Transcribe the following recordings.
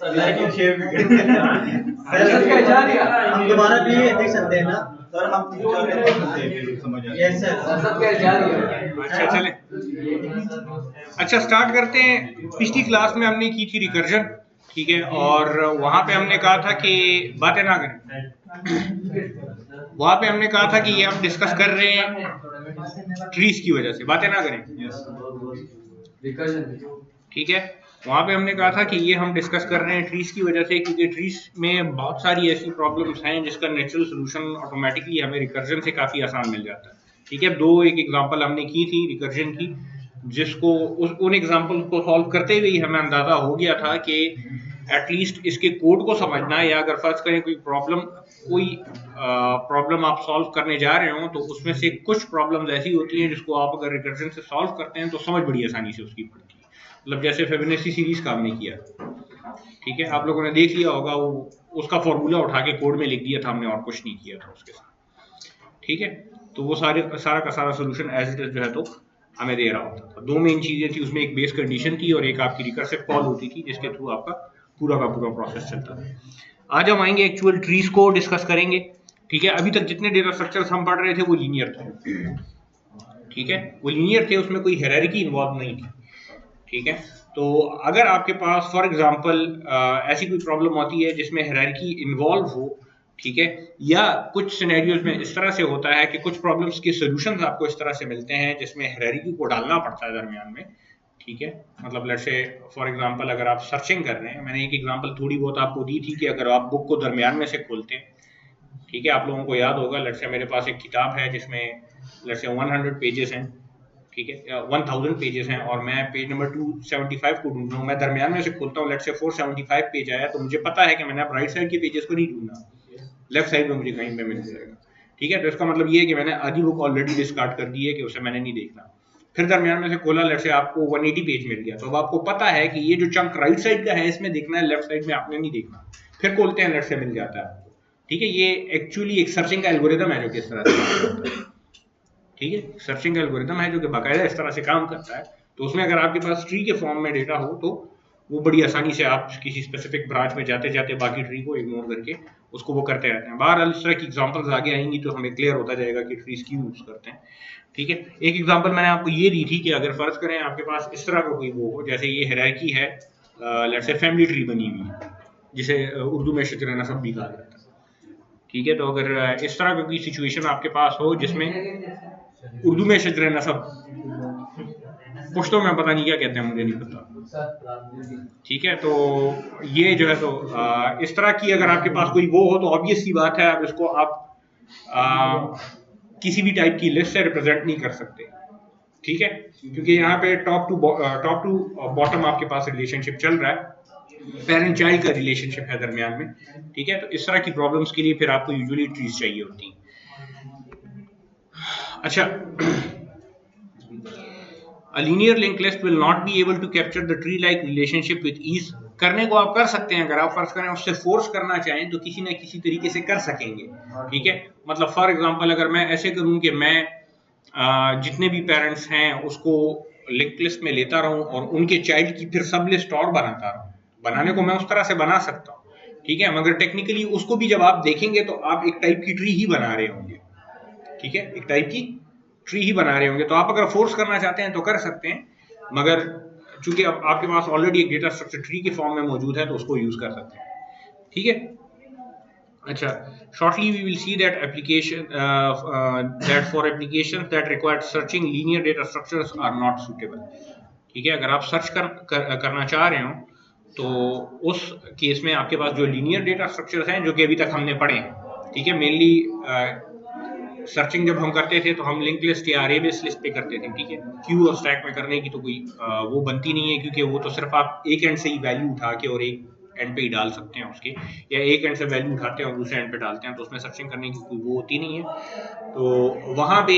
Lighting share भी करते हैं। हम दोबारा भी देख सकते हैं ना सर, हम 3-4 देख सकते हैं, समझ आ जाए। Yes sir. अच्छा चले, अच्छा स्टार्ट करते हैं। पिछली क्लास में हमने की थी रिकर्जन, ठीक है, और वहां पे हमने कहा था कि बातें ना करें। वहां पे हमने कहा था कि ये हम डिस्कस कर रहे हैं ट्रीज की वजह से, बातें ना करें, ठीक है। वहां पे हमने कहा था कि ये हम डिस्कस कर रहे हैं ट्रीज की वजह से, क्योंकि ट्रीज में बहुत सारी ऐसी प्रॉब्लम्स हैं जिसका नेचुरल सोल्यूशन ऑटोमेटिकली हमें रिकर्जन से काफी आसान मिल जाता है, ठीक है। एक एग्जांपल हमने की थी रिकर्जन की, जिसको उन एग्जांपल को सॉल्व करते हुए ही हमें अंदाजा हो गया था कि एटलीस्ट इसके कोड को समझना, या अगर फर्ज करें कोई प्रॉब्लम आप सॉल्व करने जा रहे हो तो उसमें से कुछ प्रॉब्लम्स ऐसी होती हैं जिसको आप अगर रिकर्जन से सॉल्व करते हैं तो समझ बड़ी आसानी से उसकी पड़ती है। मतलब जैसे फिबोनाची सीरीज का हमने किया, ठीक है, आप लोगों ने देख लिया होगा, वो उसका फॉर्मूला उठा के कोड में लिख दिया था हमने, और कुछ नहीं किया था उसके साथ, ठीक है। तो वो सारा का सारा सोल्यूशन एज इट इज जो है तो हमें दे रहा होता था। दो मेन चीजें थी उसमें, एक बेस कंडीशन थी और एक आपकी रिकर्सिव कॉल होती थी, जिसके थ्रू आपका पूरा का पूरा प्रोसेस चलता था। आज हम आएंगे एक्चुअल ट्रीज को डिस्कस करेंगे, ठीक है। अभी तक जितने डेटा स्ट्रक्चर्स हम पढ़ रहे थे वो लीनियर थे, ठीक है, वो लीनियर थे, उसमें कोई हायरार्की इन्वॉल्व नहीं थी, ठीक है। तो अगर आपके पास फॉर एग्जांपल ऐसी कोई प्रॉब्लम होती है जिसमें हायरार्की इन्वॉल्व हो, ठीक है, या कुछ सिनेरियोज में इस तरह से होता है कि कुछ प्रॉब्लम्स के सॉल्यूशंस आपको इस तरह से मिलते हैं जिसमें हायरार्की को डालना पड़ता है दरमियान में, ठीक है। मतलब लेट्स से फॉर एग्जांपल अगर आप सर्चिंग कर रहे हैं, मैंने एक एग्जांपल थोड़ी बहुत आपको दी थी कि अगर आप बुक को दरमियान में से खोलते हैं, ठीक है, आप लोगों को याद होगा, लेट्स से मेरे पास एक किताब है जिसमें लेट्स से 100 पेजेस हैं, ठीक है, 1000 पेजेस हैं, और मैं पेज नंबर 275 को ढूंढ रहा हूँ। मैं दरमियान में से खोलता हूँ, लेट्स से 475 पेज आया, तो मुझे पता है कि मैंने अब राइट साइड के पेजेस को नहीं ढूंढना, लेफ्ट साइड में मुझे कहीं पे मिल जाएगा, ठीक है। तो इसका मतलब ये है कि मैंने आधी बुक ऑलरेडी डिस्कार्ड कर दी है कि उसे मैंने नहीं देखना। फिर दरमियान में से खोला, लेट्स से आपको 180 पेज मिल गया, तो अब आपको पता है कि ये जो चंक राइट साइड का है इसमें देखना है, लेफ्ट साइड में आपने नहीं देखना। फिर खोलते हैं, लेट्स से मिल जाता है आपको, ठीक है। ये एक्चुअली एक सर्चिंग का एल्गोरिथम है जो कि इस तरह से, ठीक है, सर्चिंग एल्गोरिथम है जो कि बाकायदा इस तरह से काम करता है। तो उसमें अगर आपके पास ट्री के फॉर्म में डेटा हो तो वो बड़ी आसानी से आप किसी स्पेसिफिक ब्रांच में जाते जाते बाकी ट्री को इग्नोर करके उसको वो करते रहते हैं। बहरहाल इस तरह की एग्जांपल्स आगे आएंगी तो हमें क्लियर होता जाएगा कि ट्रीज क्यों यूज करते हैं, ठीक है। एक एग्जांपल मैंने आपको ये दी थी कि अगर फर्ज करें आपके पास इस तरह का कोई वो हो, जैसे ये हायरार्की है, लेट्स से फैमिली ट्री बनी हुई है, जिसे उर्दू में शजर नसब भी कहा जाता है, ठीक है। तो अगर इस तरह की सिचुएशन आपके पास हो जिसमें उर्दू में शजर नसब, पुश्तो में पता नहीं क्या कहते हैं, मुझे नहीं पता, ठीक है। तो ये जो है तो इस तरह की अगर आपके पास कोई वो हो तो ऑब्वियस सी बात है, अब इसको आप किसी भी टाइप की लिस्ट से रिप्रेजेंट नहीं कर सकते, ठीक है, क्योंकि यहाँ पे टॉप टू बॉटम आपके पास रिलेशनशिप चल रहा है, पेरेंट चाइल्ड का रिलेशनशिप है दरमियान में, ठीक है। तो इस तरह की प्रॉब्लम्स के लिए फिर आपको यूजुअली ट्रीज चाहिए होती हैं। अच्छा, a linear linked list will not be able to capture the tree like relationship with ease। करने को आप कर सकते हैं, अगर आप फर्ज करें उससे फोर्स करना चाहें तो किसी ना किसी तरीके से कर सकेंगे, ठीक है। मतलब फॉर एग्जांपल अगर मैं ऐसे करूं कि मैं जितने भी पेरेंट्स हैं उसको लिंक लिस्ट में लेता रहूं और उनके चाइल्ड की फिर सब लिस्ट और बनाता रहूं, बनाने को मैं उस तरह से बना सकता हूं, ठीक है, मगर टेक्निकली उसको भी जब आप देखेंगे तो आप एक टाइप की ट्री ही बना रहे होंगे, ठीक है, एक टाइप की ट्री ही बना रहे होंगे। तो आप अगर फोर्स करना चाहते हैं तो कर सकते हैं, मगर चूंकि अब आपके पास ऑलरेडी एक डेटा स्ट्रक्चर ट्री के फॉर्म में मौजूद है तो उसको यूज कर सकते हैं, ठीक है। अच्छा, shortly we will see that that for applications that require searching linear data structures are not suitable, ठीक है। अगर आप सर्च करना चाह रहे हो तो उस केस में आपके पास जो लीनियर डेटा स्ट्रक्चर्स हैं जो कि अभी तक हमने पढ़े हैं, ठीक है, मेनली सर्चिंग जब हम करते थे तो हम लिंक लिस्ट या अरे बेस लिस्ट पे करते थे, ठीक है। क्यू और स्टैक में करने की तो कोई वो बनती नहीं है, क्योंकि वो तो सिर्फ आप एक एंड से ही वैल्यू उठा के और एक एंड पे ही डाल सकते हैं उसके, या एक एंड से वैल्यू उठाते हैं और दूसरे एंड पे डालते हैं, तो उसमें सर्चिंग करने की कोई वो होती नहीं है। तो वहां पे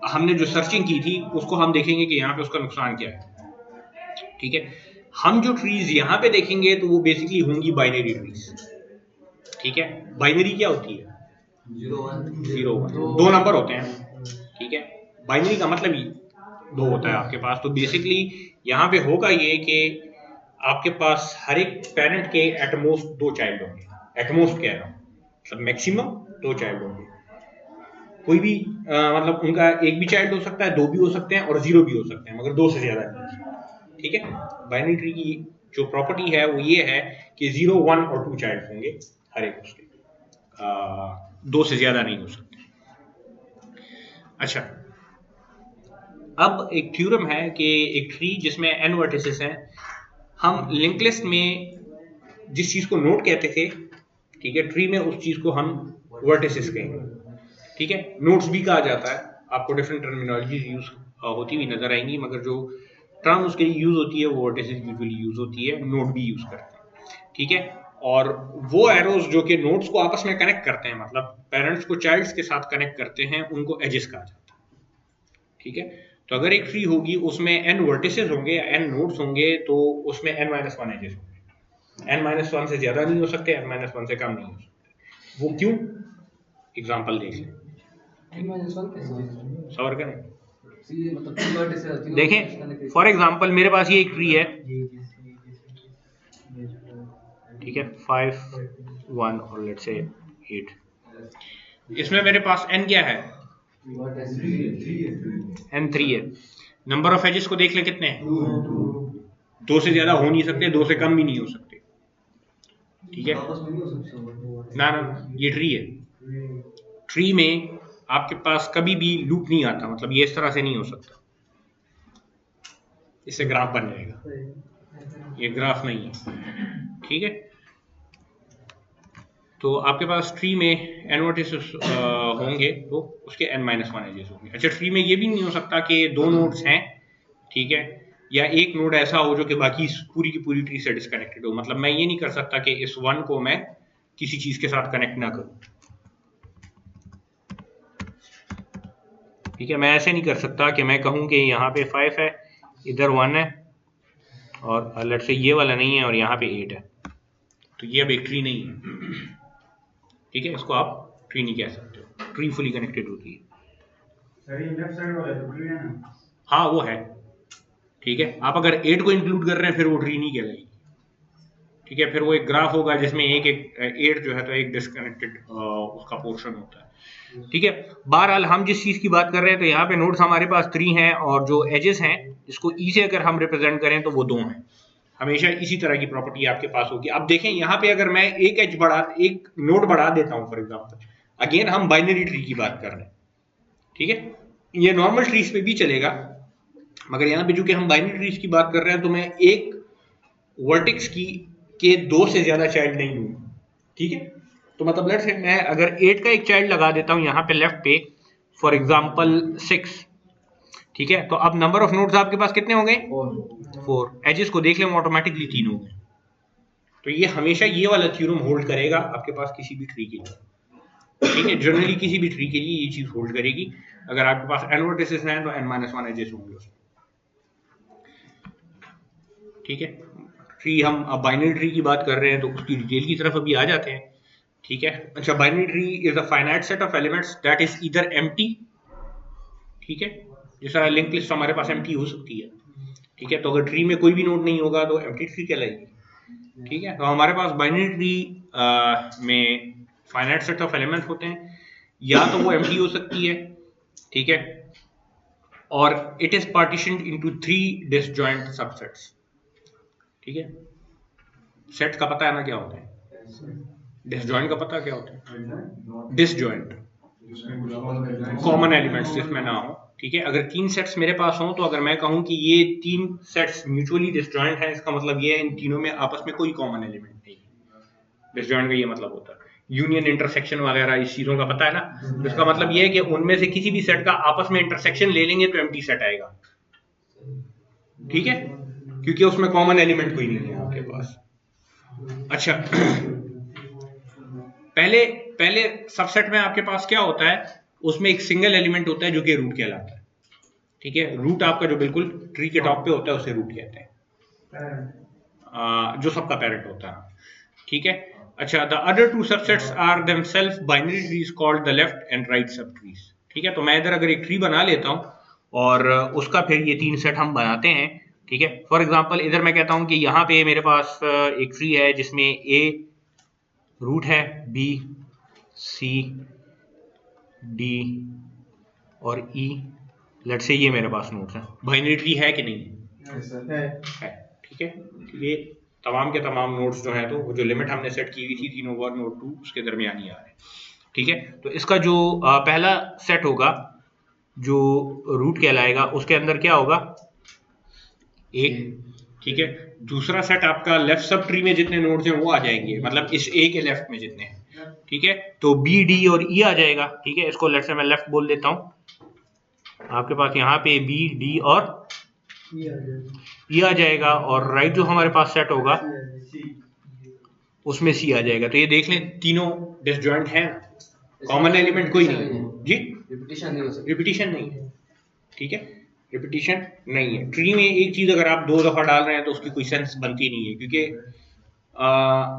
हमने जो सर्चिंग की थी उसको हम देखेंगे कि यहाँ पे उसका नुकसान क्या है, ठीक है। हम जो ट्रीज यहाँ पे देखेंगे तो वो बेसिकली होंगी बाइनरी ट्रीज, ठीक है। बाइनरी क्या होती है? 0 1, दो नंबर होते हैं, ठीक है। बाइनरी का मतलब ही दो होता है आपके पास। तो बेसिकली यहाँ पे होगा ये कि आपके पास हर एक पेरेंट के एटमोस्ट 2 चाइल्ड होंगे, एटमोस्ट कह रहा हूँ, मतलब मैक्सिमम 2 चाइल्ड होंगे। कोई भी मतलब उनका एक भी चाइल्ड हो सकता है, 2 भी हो सकते हैं और 0 भी हो सकते हैं, मगर 2 से ज्यादा नहीं हो सकते। ठीक है, बाइनरी ट्री की जो प्रॉपर्टी है वो ये है कि 0, 1 और 2 चाइल्ड होंगे हर एक उसके, 2 से ज्यादा नहीं हो सकते। अच्छा, अब एक थ्योरम है कि एक ट्री जिसमें n वर्टिसेस हैं, हम लिंक लिस्ट में जिस चीज को नोड कहते थे, ठीक है, ट्री में उस चीज को हम वर्टिसेस कहेंगे। ठीक है, नोड्स भी कहा जाता है, आपको डिफरेंट टर्मिनोलॉजी यूज होती हुई नजर आएंगी, मगर जो टर्म उसके लिए यूज होती है वो वर्टिसेस यूजुअली यूज होती है, नोड भी यूज करते हैं। ठीक है, और वो एरोज जो कि नोड्स को आपस में कनेक्ट करते हैं, मतलब पेरेंट्स को चाइल्ड्स के साथ कनेक्ट करते हैं, उनको एजेस कहा जाता है। ठीक है, तो अगर एक ट्री होगी उसमें n वर्टिसेस होंगे या n नोड्स होंगे, तो उसमें n-1 एजेस होंगे। n-1 से ज्यादा नहीं हो सकते, n-1 से कम नहीं हो सकते। वो क्यों? एग्जांपल देख लें, सवर करें। देखें, फॉर एग्जांपल मेरे पास ये एक ट्री है, ठीक है, 5, 1 और लेट्स से 8। इसमें मेरे पास n क्या है? n3 है। नंबर ऑफ एजेस को देख ले कितने हैं? 2 से ज्यादा हो नहीं सकते, 2 से कम भी नहीं हो सकते। ठीक है, ना ना, ये ट्री है। ट्री में आपके पास कभी भी लूप नहीं आता, मतलब ये इस तरह से नहीं हो सकता, इससे ग्राफ बन जाएगा, ये ग्राफ नहीं है। ठीक है, तो आपके पास ट्री में n वर्टिसेस होंगे तो उसके n-1 एजेस होंगे। अच्छा, ट्री में ये भी नहीं हो सकता कि 2 नोड्स हैं, ठीक है, या एक नोड ऐसा हो जो कि बाकी पूरी की पूरी ट्री से डिस्कनेक्टेड हो। मतलब मैं ये नहीं कर सकता कि इस 1 को मैं किसी चीज के साथ कनेक्ट ना करूं। ठीक है, मैं ऐसे नहीं कर सकता कि मैं कहूं कि यहाँ पे 5 है, इधर 1 है, और लेट्स से ये वाला नहीं है और यहाँ पे 8 है, तो ये अब एक ट्री नहीं है। ठीक है, इसको आप ट्री नहीं कह सकते हो, ट्री फुली कनेक्टेड होती है। लेफ्ट साइड वाला तो ट्री है ना? हाँ वो है। ठीक है, आप अगर 8 को इंक्लूड कर रहे हैं फिर वो ट्री नहीं कहलाएगी। ठीक है, फिर वो एक ग्राफ होगा जिसमें एक 8 जो है तो एक डिस्कनेक्टेड उसका पोर्शन होता है। ठीक है, बहरहाल हम जिस चीज की बात कर रहे हैं, तो यहाँ पे नोड्स हमारे पास 3 हैं और जो एजेस हैं जिसको ई से अगर हम रिप्रेजेंट करें तो वो 2 हैं। हमेशा इसी तरह की प्रॉपर्टी आपके पास होगी। अब देखें, यहाँ पे अगर मैं एक नोड बढ़ा देता हूँ फॉर एग्जाम्पल, अगेन हम बाइनरी ट्री की बात कर रहे हैं। ठीक है, ये नॉर्मल ट्रीज पे भी चलेगा, मगर यहाँ पे चूंकि हम बाइनरी ट्रीज की बात कर रहे हैं तो मैं एक वर्टेक्स की के 2 से ज्यादा चाइल्ड नहीं लूंगा। ठीक है, तो मतलब लेट्स से मैं अगर 8 का एक चाइल्ड लगा देता हूँ यहाँ पे लेफ्ट पे, फॉर एग्जाम्पल 6। ठीक है, तो अब नंबर ऑफ नोड्स आपके पास कितने हो गए? 4। एजेस को देख लें, ऑटोमेटिकली 3 हो गए। तो ये हमेशा ये वाला थ्योरम होल्ड करेगा आपके पास किसी भी ट्री के लिए। ठीक है, जनरली किसी भी ट्री के लिए ये चीज होल्ड करेगी। अगर आपके पास n वर्टिसेस हैं तो n-1 एजेस होंगे उसमें। ठीक है, ट्री हम अब बाइनरी ट्री की बात कर रहे हैं तो उसकी डिटेल की तरफ अभी आ जाते हैं। ठीक है, अच्छा, binary tree is a finite set of elements that is either empty. ठीक है, जैसा लिंक लिस्ट हमारे पास एम्प्टी हो सकती है। ठीक है, तो अगर ट्री में कोई भी नोड नहीं होगा तो एम्प्टी ट्री कहलाएगी। ठीक है, तो हमारे पास बाइनरी ट्री में फाइनाइट सेट ऑफ एलिमेंट्स होते हैं, या तो वो एम्प्टी हो सकती है, ठीक है, और it is partitioned into 3 disjoint subsets. ठीक है, सेट का पता है ना क्या होता है? डिसजॉइंट का पता क्या होता है? डिसजॉइंट, कॉमन एलिमेंट्स जिसमें ना हो। ठीक है, अगर 3 सेट्स मेरे पास हों, तो अगर मैं कहूं कि ये 3 सेट्स म्यूचुअली डिसजॉइंट हैं, इसका मतलब ये है इन तीनों में आपस में कोई कॉमन एलिमेंट नहीं है। डिसजॉइंट का ये मतलब होता है यूनियन, इंटरसेक्शन वगैरह इस चीजों का पता है ना। इसका मतलब ये है कि उनमें से किसी भी सेट का आपस में इंटरसेक्शन ले लेंगे तो एम्प्टी सेट आएगा। ठीक है, क्योंकि उसमें कॉमन एलिमेंट कोई नहीं है आपके पास। अच्छा, पहले सबसेट में आपके पास क्या होता है? उसमें एक सिंगल एलिमेंट होता है जो कि रूट कहलाता है। ठीक है, रूट आपका जो बिल्कुल ट्री के टॉप पे होता है उसे रूट कहते हैं, जो सबका पेरेंट होता है। ठीक है, अच्छा, the other 2 subsets are themselves binary trees called the left and right subtrees. ठीक है, तो मैं इधर अगर एक ट्री बना लेता हूं और उसका फिर ये 3 सेट हम बनाते हैं, ठीक है। फॉर एग्जांपल इधर मैं कहता हूं कि यहाँ पे मेरे पास एक ट्री है जिसमें ए रूट है, बी, सी, डी और ई, लेट से ये मेरे पास नोड्स हैं। बाइनरी ट्री है कि नहीं है? ठीक है, ये तमाम के तमाम नोड्स जो हैं तो वो जो लिमिट हमने सेट की हुई थी 3 ओवर नोड 2 उसके दरमियान ही आ रहे हैं। ठीक है, तो इसका जो पहला सेट होगा जो रूट कहलाएगा उसके अंदर क्या होगा, एक। ठीक है, दूसरा सेट आपका लेफ्ट सब ट्री में जितने नोड्स हैं वो आ जाएंगे, मतलब इस ए के लेफ्ट में जितने हैं। ठीक है, तो बी, डी और ई आ जाएगा। ठीक है, इसको लेफ्ट से मैं लेफ्ट बोल देता हूं। आपके पास यहाँ पे बी, डी और ई आ जाएगा, और राइट जो हमारे पास सेट होगा उसमें सी आ जाएगा। तो ये देख लें तीनों डिसजॉइंट हैं, कॉमन एलिमेंट कोई नहीं है जी, रिपीटिशन नहीं है। ठीक है, रिपीटिशन नहीं है। ट्री में एक चीज अगर आप 2 दफा डाल रहे हैं तो उसकी कोई सेंस बनती नहीं है, क्योंकि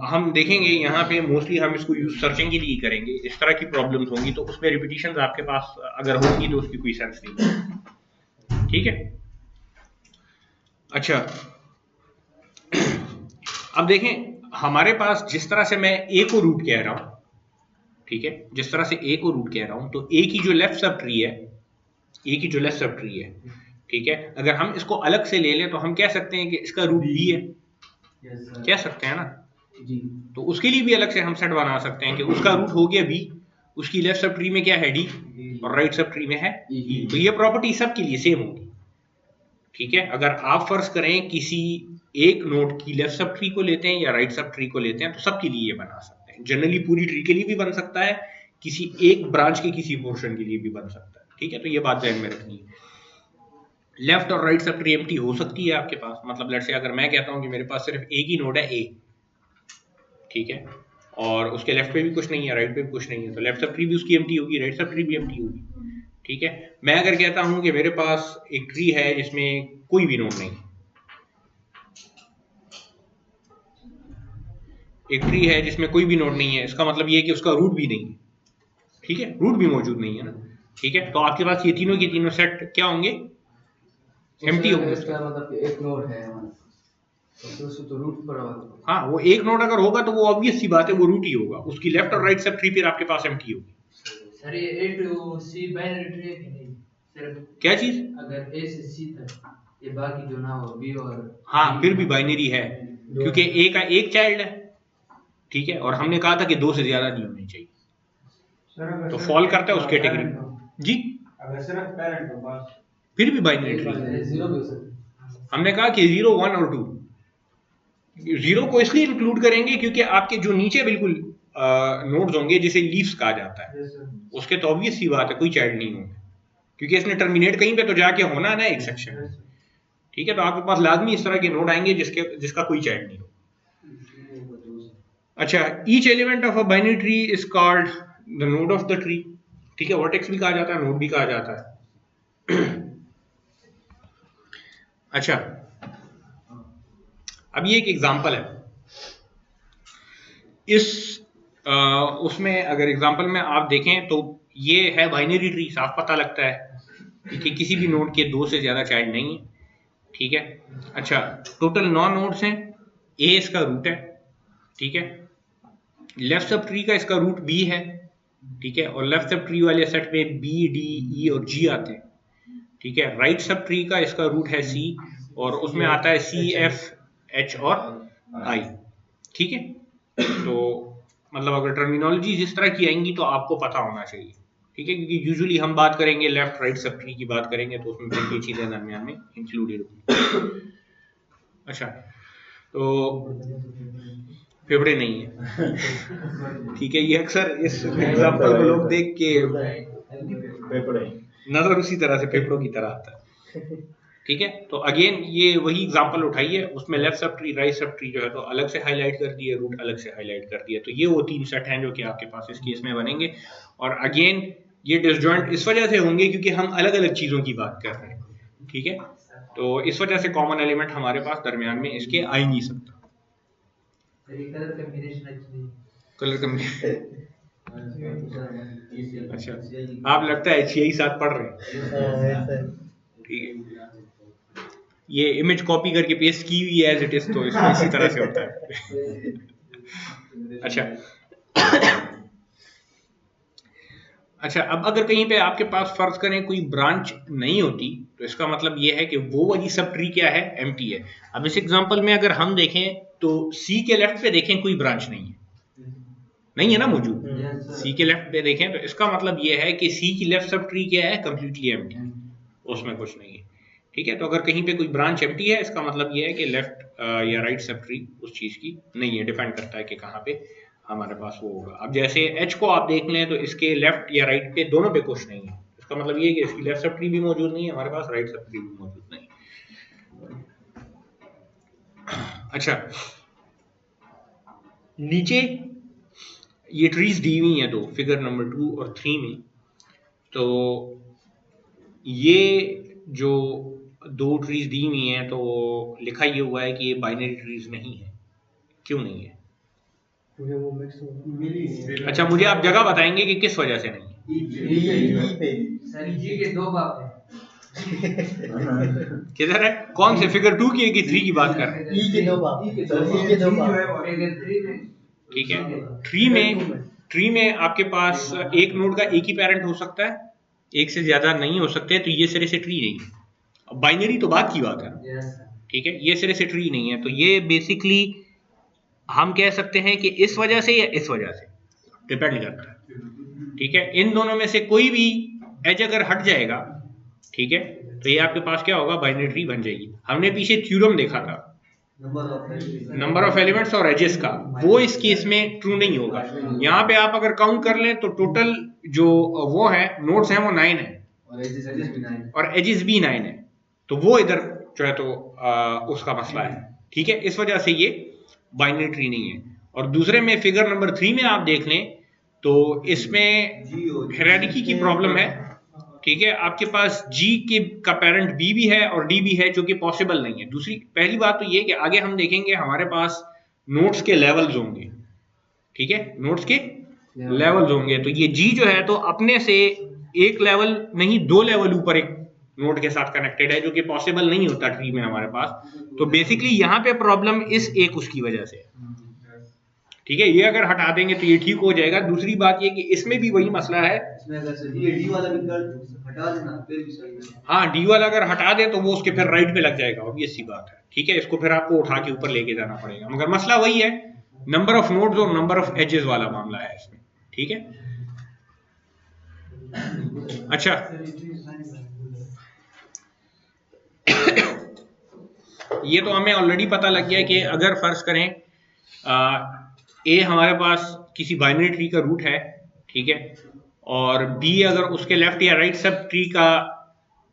हम देखेंगे यहाँ पे मोस्टली हम इसको यूज सर्चिंग के लिए करेंगे। इस तरह की प्रॉब्लम्स होंगी तो उसमें रिपीटिशन आपके पास अगर होंगी तो उसकी कोई सेंस नहीं है। ठीक है, अच्छा अब देखें हमारे पास जिस तरह से मैं ए को रूट कह रहा हूं, ठीक है, जिस तरह से ए को रूट कह रहा हूं, तो ए की जो लेफ्ट सब ट्री है, ए की जो लेफ्ट सब ट्री है, ठीक है, अगर हम इसको अलग से ले लें तो हम कह सकते हैं कि इसका रूट बी है, कह सकते हैं ना जी। तो उसके लिए भी अलग से हम सेट बना सकते हैं कि उसका रूट हो गया बी, उसकी लेफ्ट सब ट्री में क्या है डी, और राइट सब ट्री में है ई। तो ये प्रॉपर्टी सबके लिए सेम होगी। ठीक है, अगर आप फर्ज करें किसी एक नोड की लेफ्ट सब ट्री को लेते हैं या राइट सब ट्री को लेते हैं तो सबके लिए ये बना सकते हैं। जनरली पूरी ट्री के लिए भी बन सकता है, किसी एक ब्रांच के किसी पोर्शन के लिए भी बन सकता है। ठीक है, तो ये बात ध्यान में रखनी है। लेफ्ट और राइट सब ट्री एम्प्टी हो सकती है आपके पास, मतलब लेट्स से अगर मैं कहता हूं कि मेरे पास सिर्फ एक ही नोड है ए, ठीक है, और उसके लेफ्ट पे भी कुछ नहीं है, राइट पे भी कुछ नहीं है, तो लेफ्ट सब ट्री भी उसकी एम्प्टी होगी, राइट सब ट्री भी एम्प्टी होगी। ठीक है, मैं अगर कहता हूं कि मेरे पास एक ट्री है जिसमें कोई भी नोड नहीं, एक ट्री है जिसमें कोई भी नोड नहीं है, इसका मतलब ये है कि उसका रूट भी नहीं है। ठीक है, रूट भी मौजूद नहीं है ना। ठीक है, तो आपके पास ये तीनों के तीनों सेट क्या होंगे, एम्प्टी होंगे। इसका मतलब एक नोड है तो उसको तो रूट पड़ा होगा। हाँ, वो एक नोड अगर होगा तो वो ऑब्वियस सी बात है वो रूट ही होगा, उसकी लेफ्ट और राइट सब ट्री फिर आपके पास एम्प्टी होगी। सर ये ए टू सी बाइनरी ट्री है कि नहीं? सिर्फ क्या चीज, अगर ए से सी तक ये बाकी जो ना हो बी और हाँ फिर भी बाइनरी है, क्योंकि ए का एक चाइल्ड है। ठीक है, और हमने कहा था कि 2 से ज्यादा नहीं होनी चाहिए, तो फॉल करता है उस कैटेगरी जी। अगर सिर्फ पेरेंट हो बस फिर भी बाइनरी ट्री है। जीरो भी हो सकता है। हमने कहा कि 0, 1 और 2, 0 को इसलिए इंक्लूड करेंगे क्योंकि आपके जो नीचे बिल्कुल नोड्स होंगे जिसे लीव्स कहा जाता है, उसके तो ऑब्वियस सी बात है कोई चाइल्ड नहीं होंगे, क्योंकि इसने टर्मिनेट कहीं पे तो जाके होना है ना एक सेक्शन। ठीक है, तो आपके पास लाजमी इस तरह के नोड आएंगे जिसका कोई चाइल्ड नहीं हो। अच्छा, each element of a binary tree is called the node of the tree. ठीक है, वर्टेक्स भी कहा जाता है, नोड भी कहा जाता है। अच्छा, अब ये एक एग्जांपल है, इस उसमें अगर एग्जांपल में आप देखें तो ये है बाइनरी ट्री, साफ पता लगता है कि किसी भी नोड के 2 से ज्यादा चाइल्ड नहीं है। ठीक है, अच्छा टोटल 9 नोड्स हैं, ए इसका रूट है। ठीक है, लेफ्ट सब ट्री का इसका रूट बी है। ठीक है, और लेफ्ट सब ट्री वाले सेट में बी, डी, ई और जी आते हैं। ठीक है, राइट सब ट्री का इसका रूट है सी, और उसमें आता है सी, एफ, एच और आई। ठीक है, तो मतलब अगर टर्मिनोलॉजी जिस तरह की आएंगी तो आपको पता होना चाहिए। ठीक है, क्योंकि यूजुअली हम बात करेंगे लेफ्ट राइट सब ट्री की बात करेंगे तो उसमें फिर ये चीजें दरमियान में इंक्लूडेड होंगी। अच्छा, तो फेफड़े नहीं है। ठीक है, ये अक्सर इस एग्जांपल को लोग देख के नजर उसी तरह से फेफड़ों की तरह आता है। ठीक है, तो अगेन ये वही एग्जांपल उठाई है, उसमें left sub tree right sub tree जो है तो अलग से हाईलाइट कर दिया, रूट अलग से हाईलाइट कर दिया। तो ये वो 3 सेट हैं जो कि आपके पास इस केस में बनेंगे। और अगेन ये डिसजॉइंट इस वजह से होंगे क्योंकि हम अलग अलग चीजों की बात कर रहे हैं। ठीक है, तो इस वजह से कॉमन एलिमेंट हमारे पास दरमियान में इसके आ ही नहीं सकता। कलर कॉम्बिनेशन कलर कॉम्बिनेशन अच्छा, आप लगता है 6 ही 7 पढ़ रहे हैं। ठीक है, ये इमेज कॉपी करके पेस्ट की हुई है एज इट इज, तो इसमें इसी तरह से होता है। अच्छा, अब अगर कहीं पे आपके पास फर्ज करें कोई ब्रांच नहीं होती, तो इसका मतलब ये है कि वो वाली सब ट्री क्या है, एम्प्टी है। अब इस एग्जांपल में अगर हम देखें तो सी के लेफ्ट पे देखें कोई ब्रांच नहीं है ना मौजूद। सी के लेफ्ट पे देखें तो इसका मतलब ये है कि सी की लेफ्ट सब ट्री क्या है, कंप्लीटली एम्प्टी, उसमें कुछ नहीं है। ठीक है, तो अगर कहीं पे कोई ब्रांच एम्प्टी है, इसका मतलब ये है कि लेफ्ट या राइट सब ट्री उस चीज की नहीं है, डिपेंड करता है कि कहाँ पे हमारे पास वो होगा। अब जैसे एच को आप देख लें तो इसके लेफ्ट या राइट पे दोनों पे कुछ नहीं है, इसका मतलब ये है कि इसकी लेफ्ट सब ट्री भी मौजूद नहीं है हमारे पास, राइट सब ट्री भी मौजूद नहीं। अच्छा, नीचे ये ट्रीज दी हुई हैं, तो फिगर नंबर 2 और 3 में, तो ये जो दो ट्रीज दी हुई हैं तो लिखा ये हुआ है कि ये बाइनरी ट्रीज नहीं है। क्यों नहीं है? अच्छा, मुझे आप जगह बताएंगे कि किस वजह से नहीं है? सर जी के दो बाप हैं। किधर है? कौन से फिगर 2 की कि 3 की बात कर रहे हैं? ई के दो बाप। ठीक है, ट्री में आपके पास एक नोड का एक ही पेरेंट हो सकता है, एक से ज्यादा नहीं हो सकते, तो ये सिरे से ट्री नहीं है। अब बाइनरी तो बात की बात है, ठीक है, ये सिरे से ट्री नहीं है, तो ये बेसिकली हम कह सकते हैं कि इस वजह से या इस वजह से डिपेंड करता है। ठीक है, इन दोनों में से कोई भी एज अगर हट जाएगा, ठीक है, तो ये आपके पास क्या होगा, बाइनरी ट्री बन जाएगी। हमने पीछे थ्योरम देखा था नंबर ऑफ एलिमेंट्स और एजेस का, वो इस केस में ट्रू नहीं होगा। यहाँ पे आप अगर काउंट कर लें तो टोटल जो वो है नोड्स हैं वो 9 है और एजेस भी 9 है, तो वो इधर जो है तो उसका मसला है। ठीक है, इस वजह से ये बाइनरी ट्री नहीं है। और दूसरे में फिगर नंबर 3 में आप देख लें तो इसमें हेरारिकी की प्रॉब्लम है। ठीक है, आपके पास G का पेरेंट B भी है और D भी है, जो कि पॉसिबल नहीं है। दूसरी पहली बात तो ये कि आगे हम देखेंगे हमारे पास नोड्स के लेवल्स होंगे। ठीक है, नोड्स के लेवल्स होंगे, तो ये G जो है तो अपने से एक लेवल नहीं 2 लेवल ऊपर एक नोड के साथ कनेक्टेड है, जो कि पॉसिबल नहीं होता ट्री में हमारे पास। तो बेसिकली यहाँ पे प्रॉब्लम इस एक उसकी वजह से। ठीक है, ये अगर हटा देंगे तो ये ठीक हो जाएगा। दूसरी बात ये कि इसमें भी वही मसला है, हाँ, डी वाला अगर हटा दे तो वो उसके फिर राइट पे लग जाएगा, ऑब्वियस सी बात है। ठीक है, इसको फिर आपको उठा के ऊपर लेके जाना पड़ेगा, मगर मसला वही है, नंबर ऑफ नोड्स और नंबर ऑफ एजेस वाला मामला है इसमें। ठीक है, अच्छा, ये तो हमें ऑलरेडी पता लग गया कि अगर फर्ज करें ए हमारे पास किसी बाइनरी ट्री का रूट है, ठीक है, और बी अगर उसके लेफ्ट या राइट सब ट्री का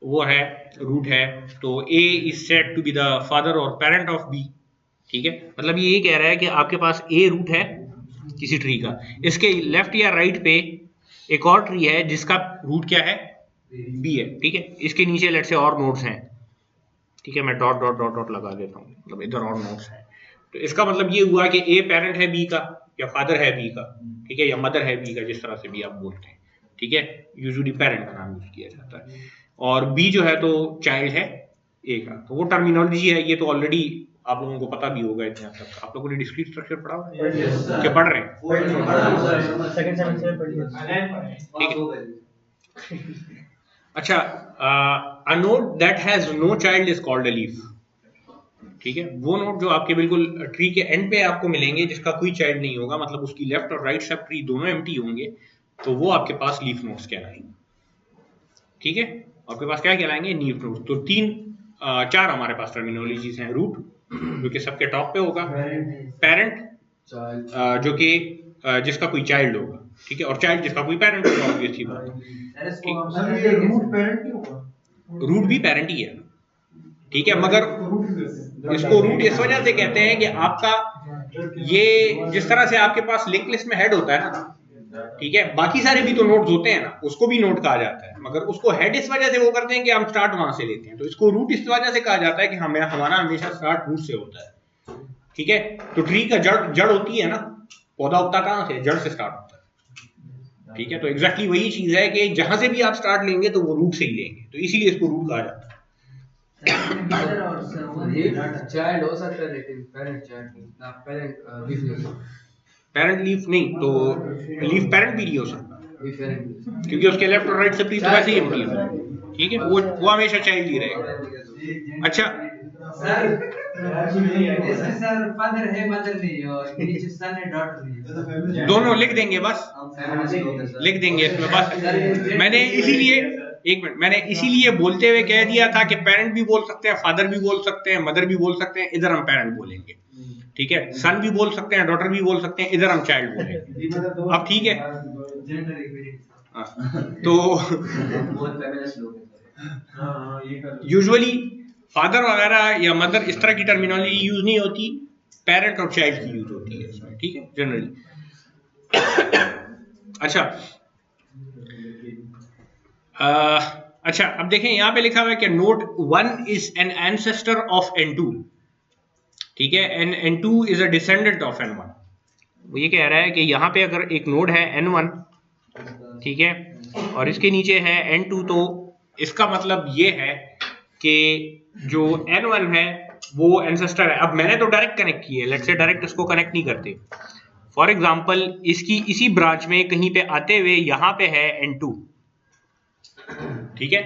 वो है रूट है, तो A is said to be the father और पेरेंट ऑफ बी। ठीक है, मतलब ये कह रहा है कि आपके पास ए रूट है किसी ट्री का, इसके लेफ्ट या राइट पे एक और ट्री है जिसका रूट क्या है, बी है। ठीक है, इसके नीचे लेट से और नोड्स हैं। ठीक है, मैं डॉट डॉट डॉट डॉट लगा देता हूँ, मतलब इधर और नोड्स हैं। तो इसका मतलब ये हुआ कि ए पेरेंट है बी का या फादर है बी का, ठीक है, या मदर है बी का, जिस तरह से भी आप बोलते हैं। ठीक है, यूजुअली पेरेंट का नाम यूज किया जाता है, और बी जो है तो चाइल्ड है ए का। तो वो टर्मिनोलॉजी है, ये तो ऑलरेडी आप लोगों को पता भी होगा। इतना तक आप लोगों ने डिस्क्रीट स्ट्रक्चर पढ़ा हुआ है क्या? पढ़ रहे हैं? सेकंड सेमेस्टर में पढ़िए। ठीक है, अच्छा, a node that has no child is called a leaf. ठीक है, वो नोड जो आपके बिल्कुल ट्री के एंड पे आपको मिलेंगे जिसका कोई चाइल्ड नहीं होगा, मतलब उसकी लेफ्ट और राइट सब ट्री दोनों एम्प्टी होंगे, तो वो आपके पास लीफ नोड्स कहलाएंगे। ठीक है, आपके पास क्या कहलाएंगे, लीफ नोड्स। तो चार हमारे पास टर्मिनोलॉजीज हैं। रूट जो कि सबके टॉप पे होगा, पेरेंट जो कि जिसका कोई चाइल्ड होगा, ठीक है, और चाइल्ड जिसका कोई पेरेंट होगा, ऑब्वियसली बात। रूट भी पेरेंट ही है, ठीक है, मगर इसको रूट इस वजह से कहते हैं कि आपका ये जिस तरह से आपके पास लिंक लिस्ट में हेड होता है ना, ठीक है, बाकी सारे भी तो नोड्स होते हैं ना, उसको भी नोड कहा जाता है, मगर उसको हेड इस वजह से वो करते हैं कि हम स्टार्ट वहां से लेते हैं, तो इसको रूट इस वजह से कहा जाता है कि हमारा हमेशा स्टार्ट रूट से होता है। ठीक है, तो ट्री का जड़ होती है ना, पौधा उगता कहां से, जड़ से स्टार्ट होता है। ठीक है, तो एग्जैक्टली वही चीज है कि जहां से भी आप स्टार्ट लेंगे तो वो रूट से ही लेंगे, तो इसीलिए इसको रूट कहा जाता है। मदर और सर चाइल्ड हो सकता है लेकिन पेरेंट चाइल्ड ना पेरेंट लीफ नहीं पेरेंट लीफ नहीं तो लीफ पेरेंट भी नहीं हो सकता, लीफ पेरेंट क्योंकि उसके लेफ्ट और राइट सेपरेट तो वैसे ही एम्प्टी है, ठीक है, वो हमेशा चाइल्ड ही रहेगा। अच्छा सर इसमें सर फादर है मदर नहीं और नीचे सन है डॉटर नहीं, दोनों लिख देंगे बस, लिख देंगे इसमें बस। मैंने इसीलिए एक मिनट, मैंने इसीलिए बोलते हुए कह दिया था कि पेरेंट भी बोल सकते हैं, फादर भी बोल सकते हैं, मदर भी बोल सकते हैं, इधर हम पेरेंट बोलेंगे, ठीक है। सन भी बोल सकते हैं, डॉटर भी बोल सकते हैं, इधर हम चाइल्ड बोलेंगे। अब ठीक है, तो यूजुअली फादर वगैरह या मदर इस तरह की टर्मिनोलॉजी यूज नहीं होती, पेरेंट और चाइल्ड की यूज होती है इसमें, ठीक है, जनरली। अच्छा अच्छा, अब देखें यहाँ पे लिखा हुआ है कि note 1 is an ancestor of N2, ठीक है, and N2 is a descendant of N1। वो ये कह रहा है कि यहाँ पे अगर एक नोड है N1, ठीक है, और इसके नीचे है N2, तो इसका मतलब ये है कि जो N1 है वो एंसेस्टर है। अब मैंने तो डायरेक्ट कनेक्ट की है, लेट्स से डायरेक्ट इसको कनेक्ट नहीं करते। फॉर एग्जांपल इसकी इसी ब्रांच में कहीं पे आते हुए यहाँ पे है N2, ठीक है,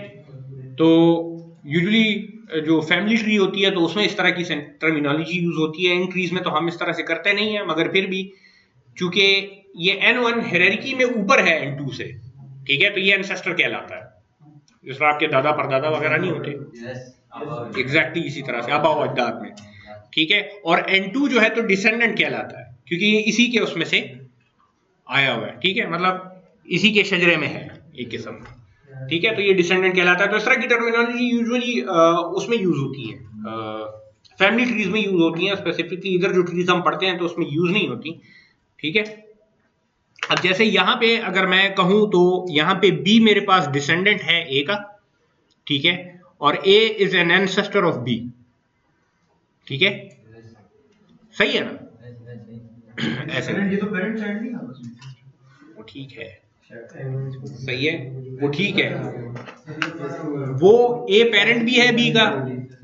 तो यूजुअली जो फैमिली ट्री होती है तो उसमें इस तरह की टर्मिनोलॉजी यूज होती है। इन ट्रीज में तो हम इस तरह से करते नहीं है, मगर फिर भी चूंकि ये N1 हायरार्की में ऊपर है N2 से, ठीक है, तो ये एंसेस्टर कहलाता है, जिस तरह आपके दादा परदादा वगैरह नहीं होते, एग्जैक्टली इसी तरह से आबा व अजदाद में, ठीक है। और N2 जो है तो डिसेंडेंट कहलाता है, क्योंकि ये इसी के उसमें से आया हुआ है, ठीक है, मतलब इसी के शजरे में है एक किस्म में, ठीक है, तो ये डिसेंडेंट कहलाता है। तो इस तरह की टर्मिनोलॉजी यूजुअली उसमें यूज होती है, फैमिली ट्रीज में यूज होती है स्पेसिफिकली। इधर जो ट्रीज हम पढ़ते हैं तो उसमें यूज नहीं होती, ठीक है। अब जैसे यहाँ पे अगर मैं कहूं तो यहाँ पे B मेरे पास डिसेंडेंट है A का, ठीक है, और A is an ancestor of B, ठीक है, सही है ना? ऐसे ये तो पेरेंट चाइल्ड नहीं है, वो ठीक है, सही है, वो ठीक है, वो A पेरेंट भी है B का,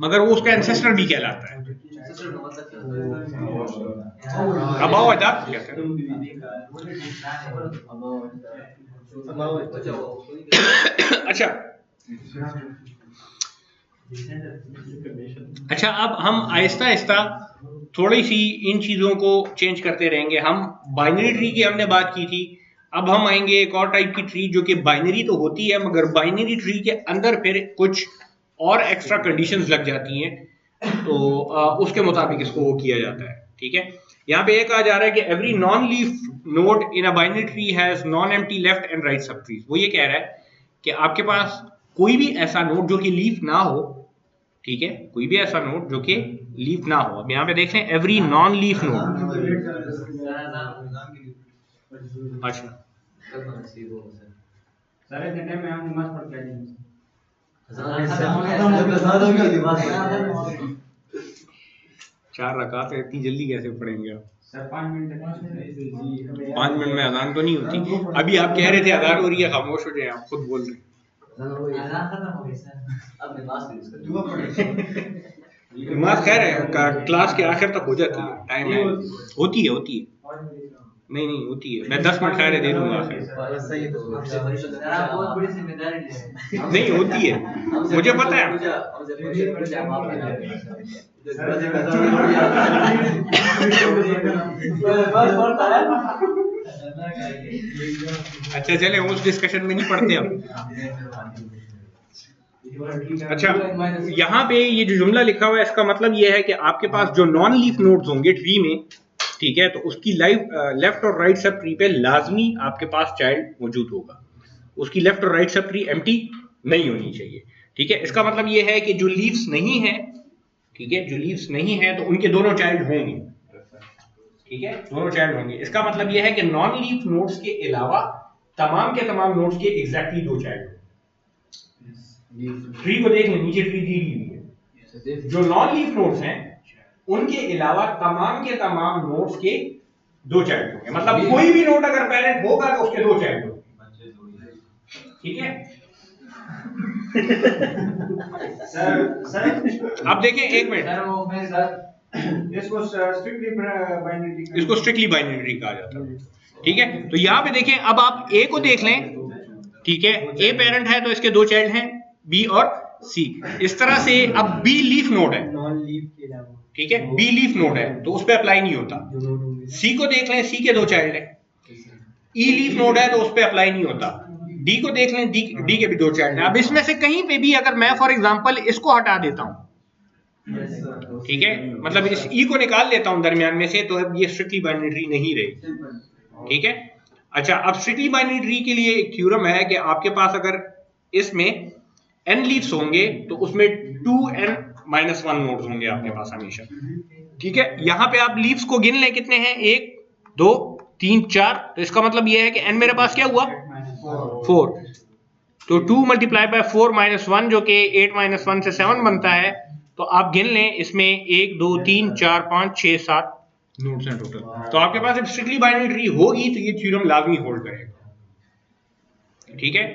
मगर वो उसका एंसेस्टर भी कहलाता है। अब आओ अजाब क्या करें। अच्छा अच्छा, अब हम आहिस्ता आहिस्ता थोड़ी सी इन चीजों को चेंज करते रहेंगे। हम बाइनरी ट्री की हमने बात की थी, अब हम आएंगे एक और टाइप की ट्री जो कि बाइनरी तो होती है, मगर बाइनरी ट्री के अंदर फिर कुछ और एक्स्ट्रा कंडीशंस लग जाती हैं, तो उसके मुताबिक इसको किया जाता है, ठीक है। यहाँ पे एक कहा जा रहा है कि every non leaf node in a binary tree has non empty left and right सब ट्रीज। वो ये कह रहा है कि आपके पास कोई भी ऐसा नोड जो कि लीफ ना हो, ठीक है, कोई भी ऐसा नोड जो कि लीफ ना हो। अब यहाँ पे देख रहे हैं एवरी नॉन लीफ नोड, अच्छा सारे घंटे में हम नमाज पढ़ के आएंगे। चार रकात इतनी जल्दी कैसे पढ़ेंगे आप? सर 5 मिनट 5 मिनट में अजान तो नहीं होती। अभी आप कह रहे थे अजान हो रही है, खामोश हो जाए, आप खुद बोल रहे हैं। नमाज खैर है क्लास के आखिर तक हो जाती है, टाइम है, होती है नहीं होती है। मैं 10 मिनट खैर दे दूंगा आखिर, नहीं होती है, मुझे पता है। अच्छा चले उस डिस्कशन में नहीं पढ़ते अब। अच्छा, यहाँ पे ये जो जुमला लिखा हुआ है इसका मतलब ये है कि आपके पास जो नॉन लीफ नोड्स होंगे ट्री में, ठीक है, तो उसकी लेफ्ट और राइट सब ट्री पे लाजमी आपके पास चाइल्ड मौजूद होगा, उसकी लेफ्ट और राइट सब ट्री एम्प्टी नहीं होनी चाहिए, ठीक है। इसका मतलब ये है कि जो लीव्स नहीं है, ठीक है, जो लीव्स नहीं है तो उनके दोनों चाइल्ड होंगे, ठीक है, दोनों चाइल्ड होंगे। इसका मतलब ये है कि नॉन लीफ नोड्स के अलावा तमाम के तमाम नोड्स के एग्जैक्टली दो चाइल्ड होंगे। ट्री को देख लें, नीचे ट्री दी हुई है, जो नॉन लीफ नोड्स हैं उनके अलावा तमाम के तमाम नोड्स के दो चाइल्ड होंगे। मतलब कोई भी नोड अगर पेरेंट होगा तो उसके दो चाइल्ड होंगे, ठीक है। सर अब देखें एक मिनट, सर वो मैं सर इसको स्ट्रिक्टली बाइनरी इसको स्ट्रिक्टली बाइनरी ट्री कहा जाता है। ठीक है, तो यहाँ पे देखें, अब आप ए को देख लें, ठीक है, ए पेरेंट है तो इसके दो चाइल्ड हैं बी और सी। इस तरह से अब बी लीफ नोड है, ठीक है, बी लीफ नोड है तो उस पर अप्लाई नहीं होता। सी को देख लें, सी के दो चाइल्ड है, ई लीफ नोड है तो उस पर अप्लाई नहीं होता। डी को देख लें, डी के भी दो चाइल्ड हैं। अब इसमें से कहीं पे भी अगर मैं फॉर एग्जांपल इसको हटा देता हूं, ठीक है, मतलब इस ई को निकाल लेता हूं दरमियान में से, तो अब ये स्ट्रिक्टली बाइनरी ट्री नहीं रही। ठीक है, अच्छा, अब स्ट्रिक्टली बाइनरी ट्री के लिए एक थ्योरम है कि आपके पास अगर इसमें n लीव्स होंगे तो उसमें 2n-1 नोड्स होंगे आपके पास हमेशा। ठीक है, यहां पे आप लीव्स को गिन लें, कितने हैं, 1 2 3 4, तो इसका मतलब यह है कि n मेरे पास क्या हुआ, 4। तो 2 × 4 - 1 जो कि 8 - 1 से 7 बनता है। तो आप गिन लें, इसमें 1 2 3 4 5 6 7 नोड्स हैं टोटल। तो आपके पास जब स्ट्रिक्टली बाइनरी ट्री होगी तो ये थ्योरम लाजमी होल्ड करेगा। ठीक है,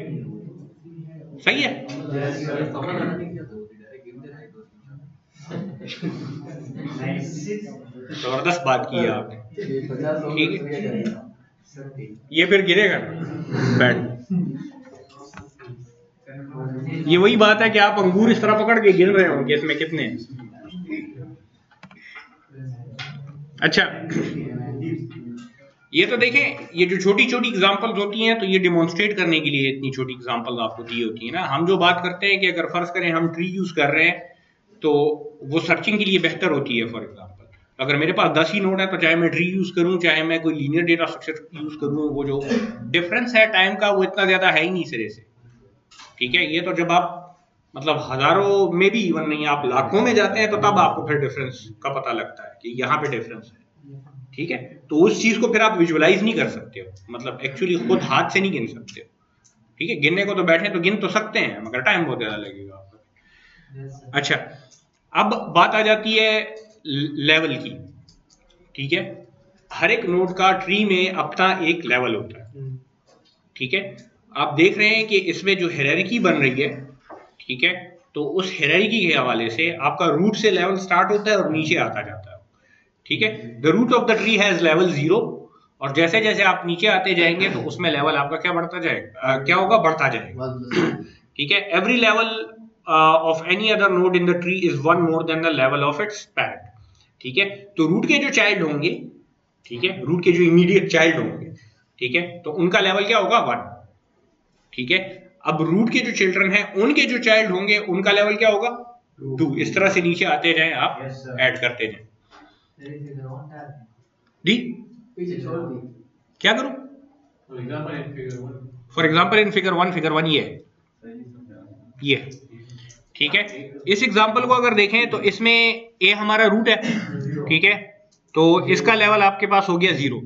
सही है। जबरदस्त बात की है आपने, ठीक है, ये फिर गिरेगा बैठ। ये वही बात है कि आप अंगूर इस तरह पकड़ के गिन रहे होंगे इसमें कितने हैं। अच्छा, ये तो देखें, ये जो छोटी छोटी एग्जांपल्स होती हैं तो ये डिमॉन्स्ट्रेट करने के लिए इतनी छोटी एग्जांपल्स आपको दी होती है ना। हम जो बात करते हैं कि अगर फर्ज करें हम ट्री यूज कर रहे हैं तो वो सर्चिंग के लिए बेहतर होती है। फॉर एग्जांपल, अगर मेरे पास 10 ही नोड है तो चाहे मैं ट्री यूज करूं, चाहे मैं कोई लीनियर डेटा स्ट्रक्चर यूज करूं, वो जो डिफरेंस है टाइम का वो इतना ज्यादा है ही नहीं सिरे से। ठीक है, ये तो जब आप मतलब हजारों में भी इवन नहीं, आप लाखों में जाते हैं तो तब आपको फिर डिफरेंस का पता लगता है कि यहाँ पे डिफरेंस है। ठीक है, तो उस चीज को फिर आप विजुअलाइज नहीं कर सकते हो, मतलब एक्चुअली खुद हाथ से नहीं गिन सकते हो। ठीक है, गिनने को तो बैठे तो गिन तो सकते हैं मगर टाइम बहुत ज्यादा लगेगा आपका। अच्छा, अब बात आ जाती है लेवल की। ठीक है, हर एक नोड का ट्री में अपना एक लेवल होता है। ठीक है, आप देख रहे हैं कि इसमें जो हायरार्की बन रही है, ठीक है, तो उस हायरार्की के हवाले से आपका रूट से लेवल स्टार्ट होता है और नीचे आता जाता है। ठीक है, the root of the tree has level 0, और जैसे जैसे आप नीचे आते जाएंगे तो उसमें लेवल आपका क्या बढ़ता जाएगा, क्या होगा, बढ़ता जाएगा। ठीक है, every level of any other node in the tree is 1 more than the level of its parent. ठीक है, तो रूट के जो चाइल्ड होंगे, ठीक है, रूट के जो इमीडिएट चाइल्ड होंगे, ठीक है, तो उनका लेवल क्या होगा, 1। ठीक है, अब रूट के जो चिल्ड्रन हैं उनके जो चाइल्ड होंगे उनका लेवल क्या होगा, 2। इस तरह से नीचे आते जाएं, आप ऐड करते जाएं। डी क्या करूं, फॉर एग्जाम्पल इन फिगर 1 ये है, ये। ठीक है, इस एग्जाम्पल को अगर देखें तो इसमें ए हमारा रूट है। ठीक है, तो इसका लेवल आपके पास हो गया 0।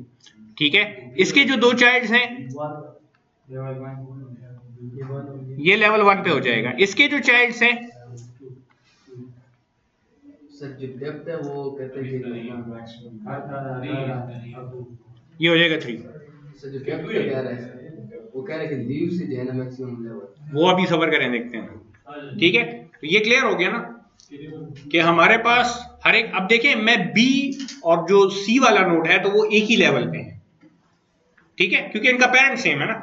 ठीक है, इसके जो दो चाइल्ड्स हैं ये लेवल 1 पे हो जाएगा। इसके जो चाइल्ड्स हैं सर जो डेप्थ है वो कहते हैं ये हो जाएगा 3। सर जो डेप्थ कह रहा है वो कह रहे हैं कि लीव से जो है ना मैक्सिमम लेवल, वो अभी सबर करें, देखते हैं। ठीक है, तो ये क्लियर हो गया ना कि हमारे पास हर एक, अब देखें मैं बी और जो सी वाला नोड है तो वो एक ही लेवल पे है। ठीक है, क्योंकि इनका पेरेंट सेम है ना,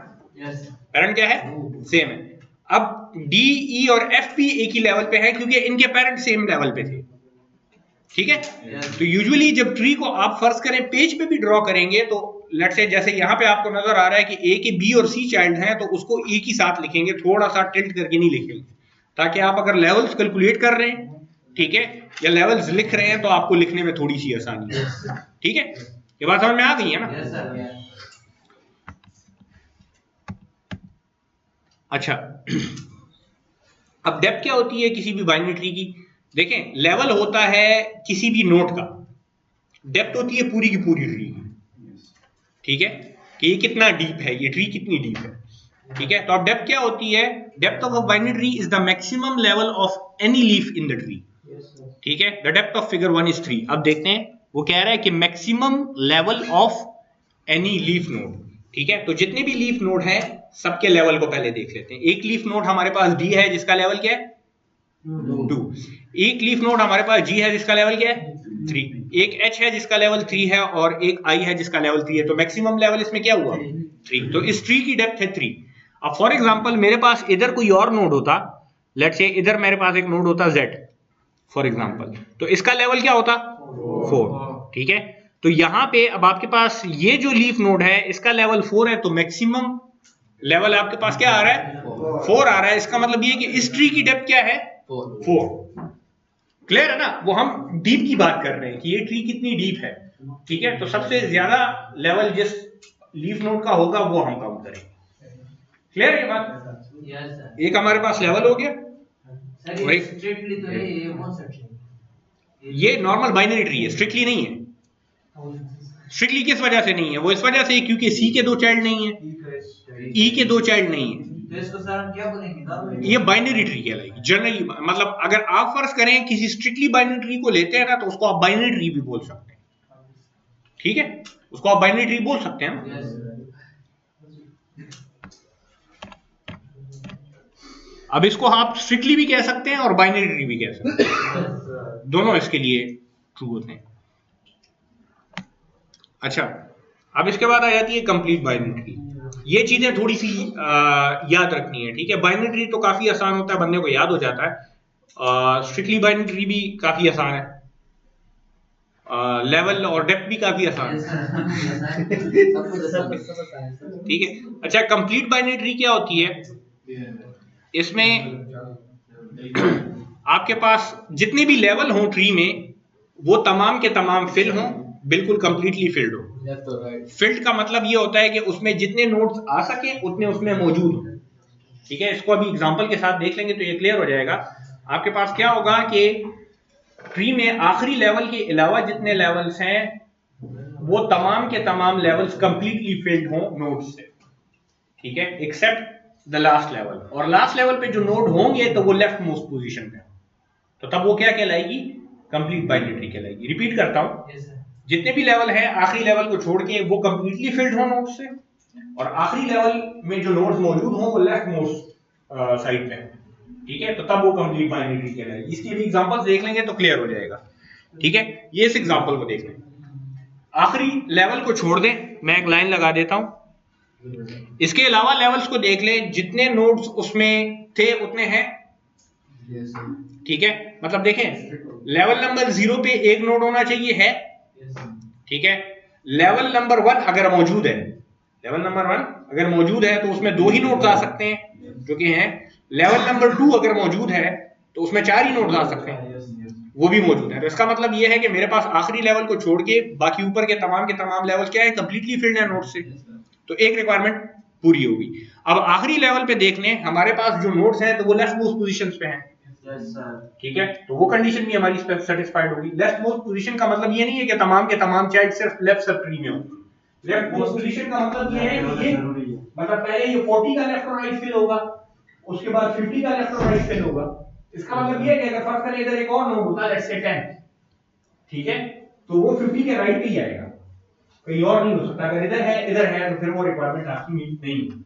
पेरेंट क्या है, सेम है। अब डी, ई और एफ भी एक ही लेवल पे है क्योंकि इनके पेरेंट सेम लेवल पे थे। ठीक है, तो यूजुअली जब ट्री को आप फर्ज करें पेज पे भी ड्रॉ करेंगे तो लेट्स से जैसे यहाँ पे आपको नजर आ रहा है कि ए के बी और सी चाइल्ड हैं तो उसको एक ही साथ लिखेंगे, थोड़ा सा टिल्ट करके नहीं लिखेंगे, ताकि आप अगर लेवल्स कैलकुलेट कर रहे हैं, ठीक है, या लेवल्स लिख रहे हैं तो आपको लिखने में थोड़ी सी आसानी है। ठीक है, ये बात समझ में आ गई है ना। अच्छा, अब डेप्थ क्या होती है किसी भी बाइनरी ट्री की, देखें लेवल होता है किसी भी नोड का, डेप्थ होती है पूरी की पूरी ट्री की। ठीक है, कि ये कितना डीप है, ये ट्री कितनी डीप है। ठीक है, तो अब डेप्थ क्या होती है, depth of a binary tree is the maximum level of any leaf in the tree. ठीक है, the depth of figure 1 is 3। अब देखते हैं वो कह रहा है कि maximum level of any leaf node. ठीक है, तो जितने भी लीफ नोड हैं सबके लेवल को पहले देख लेते हैं। एक लीफ नोड हमारे पास D है जिसका लेवल क्या है 2। एक लीफ नोड हमारे पास G है जिसका लेवल क्या है 3। एक H है जिसका लेवल 3 है और एक I है जिसका लेवल 3 है। तो मैक्सिमम लेवल इसमें क्या हुआ 3। तो इस ट्री की डेप्थ है 3। अब फॉर एग्जांपल मेरे पास इधर कोई और नोड होता, लेट्स से इधर मेरे पास एक नोड होता Z फॉर एग्जांपल, तो इसका लेवल क्या होता 4। ठीक है, तो यहां पे अब आपके पास ये जो लीफ नोड है इसका लेवल 4 है, तो मैक्सिमम लेवल आपके पास क्या आ रहा है 4 आ रहा है। इसका मतलब ये कि इस ट्री की डेप्थ क्या है 4। क्लियर है ना, वो हम डीप की बात कर रहे हैं कि ये ट्री कितनी डीप है। ठीक है, तो सबसे ज्यादा लेवल जिस लीफ नोड का होगा वो हम काउंट करेंगे। क्लियर है ये बात? एक हमारे पास लेवल हो गया, और एक स्ट्रिक्टली तो नहीं, ये कौन सा ट्री? ये नॉर्मल बाइनरी ट्री है, स्ट्रिक्टली नहीं है। स्ट्रिक्टली किस वजह से नहीं है? वो इस वजह से क्योंकि C के 2 चाइल्ड नहीं है, E के 2 चाइल्ड नहीं है। तो इसको सर हम क्या बोलेंगे? ये बाइनरी ट्री कहलाएगी जनरली। मतलब अगर आप फर्ज करें किसी स्ट्रिक्टली बाइनरी ट्री को लेते हैं ना, तो उसको आप बाइनरी ट्री भी बोल सकते हैं। ठीक है, उसको आप बाइनरी ट्री बोल सकते हैं ना। अब इसको आप स्ट्रिक्टली भी कह सकते हैं और बाइनरी ट्री भी कह सकते हैं, दोनों इसके लिए ट्रू होते हैं। अच्छा, अब इसके बाद आ जाती है कंप्लीट बाइनरी ट्री। ये चीजें थोड़ी सी याद रखनी है। ठीक है, बाइनरी ट्री तो काफी आसान होता है, बंदे को याद हो जाता है। स्ट्रिक्टली बाइनरी ट्री भी काफी आसान है, लेवल और डेप्थ भी काफी आसान है। ठीक है, अच्छा कंप्लीट बाइनरी ट्री क्या होती है? इसमें आपके पास जितने भी लेवल हों ट्री में वो तमाम के तमाम फिल हों, बिल्कुल कंप्लीटली फिल्ड हो। फिल्ड का मतलब ये होता है कि उसमें जितने नोड्स आ सके उतने उसमें मौजूद हो। ठीक है, इसको अभी एग्जांपल के साथ देख लेंगे तो ये क्लियर हो जाएगा। आपके पास क्या होगा कि ट्री में आखिरी लेवल के अलावा जितने लेवल्स हैं वो तमाम के तमाम लेवल्स कंप्लीटली फिल्ड हों नोड्स से। ठीक है, एक्सेप्ट द लास्ट लेवल। और लास्ट लेवल पे जो नोड होंगे तो वो लेफ्ट मोस्ट पोजीशन पे, तो तब वो क्या कहलाएगी? कंप्लीट बाइनरी ट्री कहलाएगी। रिपीट करता हूं, जितने भी लेवल है आखिरी लेवल को छोड़ के वो कंप्लीटली फिल्ड हो नोड्स से, और आखिरी लेवल में जो नोड्स मौजूद हो वो लेफ्ट मोस्ट साइड पे। ठीक है, तो तब वो कंप्लीट बाइनरी ट्री कहलाएगी। इसके भी एग्जांपल्स देख लेंगे तो क्लियर हो जाएगा। ठीक है, ये इस एग्जांपल को देख लें। आखिरी लेवल को छोड़ दें, मैं एक लाइन लगा देता हूं। इसके अलावा लेवल्स को देख लें, जितने नोड्स उसमें थे उतने हैं। ठीक है, मतलब देखें लेवल नंबर 0 पे एक नोड होना चाहिए है। ठीक है, लेवल नंबर 1 अगर मौजूद है, लेवल नंबर 1 अगर मौजूद है तो उसमें 2 ही नोड्स आ सकते हैं जो कि हैं। लेवल नंबर 2 अगर मौजूद है तो उसमें 4 ही नोड्स आ सकते हैं, वो भी मौजूद है। तो इसका मतलब ये है कि मेरे पास आखिरी लेवल को छोड़ के बाकी ऊपर के तमाम लेवल क्या है? कंप्लीटली फिल्ड है नोड से। तो एक रिक्वायरमेंट पूरी होगी। अब आखिरी लेवल पे देख लें, हमारे पास जो नोड्स हैं तो वो लेफ्ट मोस्ट पोजीशंस पे हैं। ठीक है, तो वो कंडीशन भी हमारी सेटिस्फाइड होगी। लेफ्ट मोस्ट पोजीशन का मतलब ये नहीं है कि तमाम के तमाम चाइल्ड सिर्फ लेफ्ट सब ट्री में हो। लेफ्ट मोस्ट पोजीशन का मतलब ये है कि ये मतलब पहले ये 40 का लेफ्ट और राइट फिल होगा, उसके बाद 50 का लेफ्ट और राइट फिल होगा। इसका मतलब ये है कि अगर फर्ज करें इधर एक और नोड होता है, लेट्स से 10, ठीक है, तो वो 50 के राइट पे ही आएगा, कहीं और नहीं हो सकता। अगर इधर है तो फिर वो रिक्वायरमेंट आपकी मीट नहीं होगी।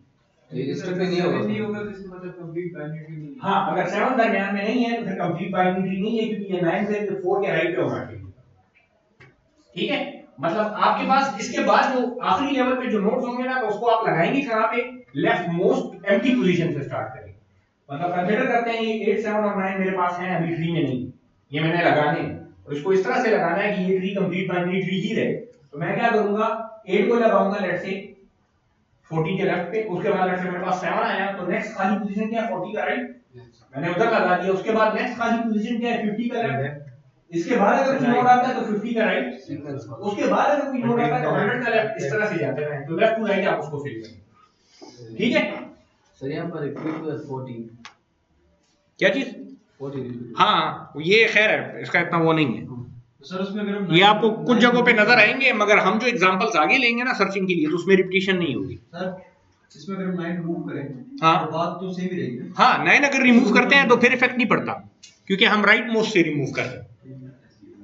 ये स्टेप पे नहीं होगा तो इसका मतलब कंप्लीट बाइनरी ट्री नहीं है। हाँ, अगर 7 दरमियान में नहीं है तो फिर कंप्लीट बाइनरी ट्री नहीं है, क्योंकि ये 9 से 4 के राइट पे होना चाहिए। ठीक है, मतलब आपके पास इसके बाद जो आखिरी लेवल पे जो नोड्स होंगे ना, तो उसको आप लगाएंगे कहां पे? लेफ्ट मोस्ट एम्प्टी पोजीशन से स्टार्ट करेंगे। मतलब कंसीडर करते हैं ये 8, 7 और 9 मेरे पास हैं अभी ट्री में नहीं, ये मैंने लगाने हैं और इसको इस तरह से लगाना है कि ये ट्री कंप्लीट बाइनरी ट्री ही रहे। तो मैं क्या करूंगा, 8 को लगाऊंगा लेट्स से 40 के लेफ्ट पे, उसके बाद लेट्स से मेरे पास 7 आया, तो नेक्स्ट खाली पोजीशन क्या है? 40 का राइट, मैंने उधर लगा दिया। उसके बाद नेक्स्ट खाली पोजीशन क्या है? 50 का लेफ्ट। इसके बाद अगर कोई नोड आता है तो 50 का राइट, उसके बाद अगर कोई नोड आता है तो 100 का लेफ्ट। इस तरह से जाते हैं, तो लेफ्ट टू राइट आप उसको फिल करें। ठीक है सर, यहाँ पर रिपीट प्लस 40 क्या चीज? 40 हाँ, ये खैर है, इसका इतना वो नहीं है। सर उसमें अगर हम ये आपको कुछ जगहों पे नजर आएंगे, मगर हम जो एग्जांपल्स आगे लेंगे ना सर्चिंग के लिए, तो उसमें रिपीटिशन नहीं होगी। सर इसमें अगर हम 9 रिमूव करें हाँ। तो बात तो सेम ही रहेगी। हाँ, 9 अगर रिमूव करते हैं तो फिर इफेक्ट नहीं पड़ता, क्योंकि हम राइट मोस्ट से रिमूव कर रहे हैं।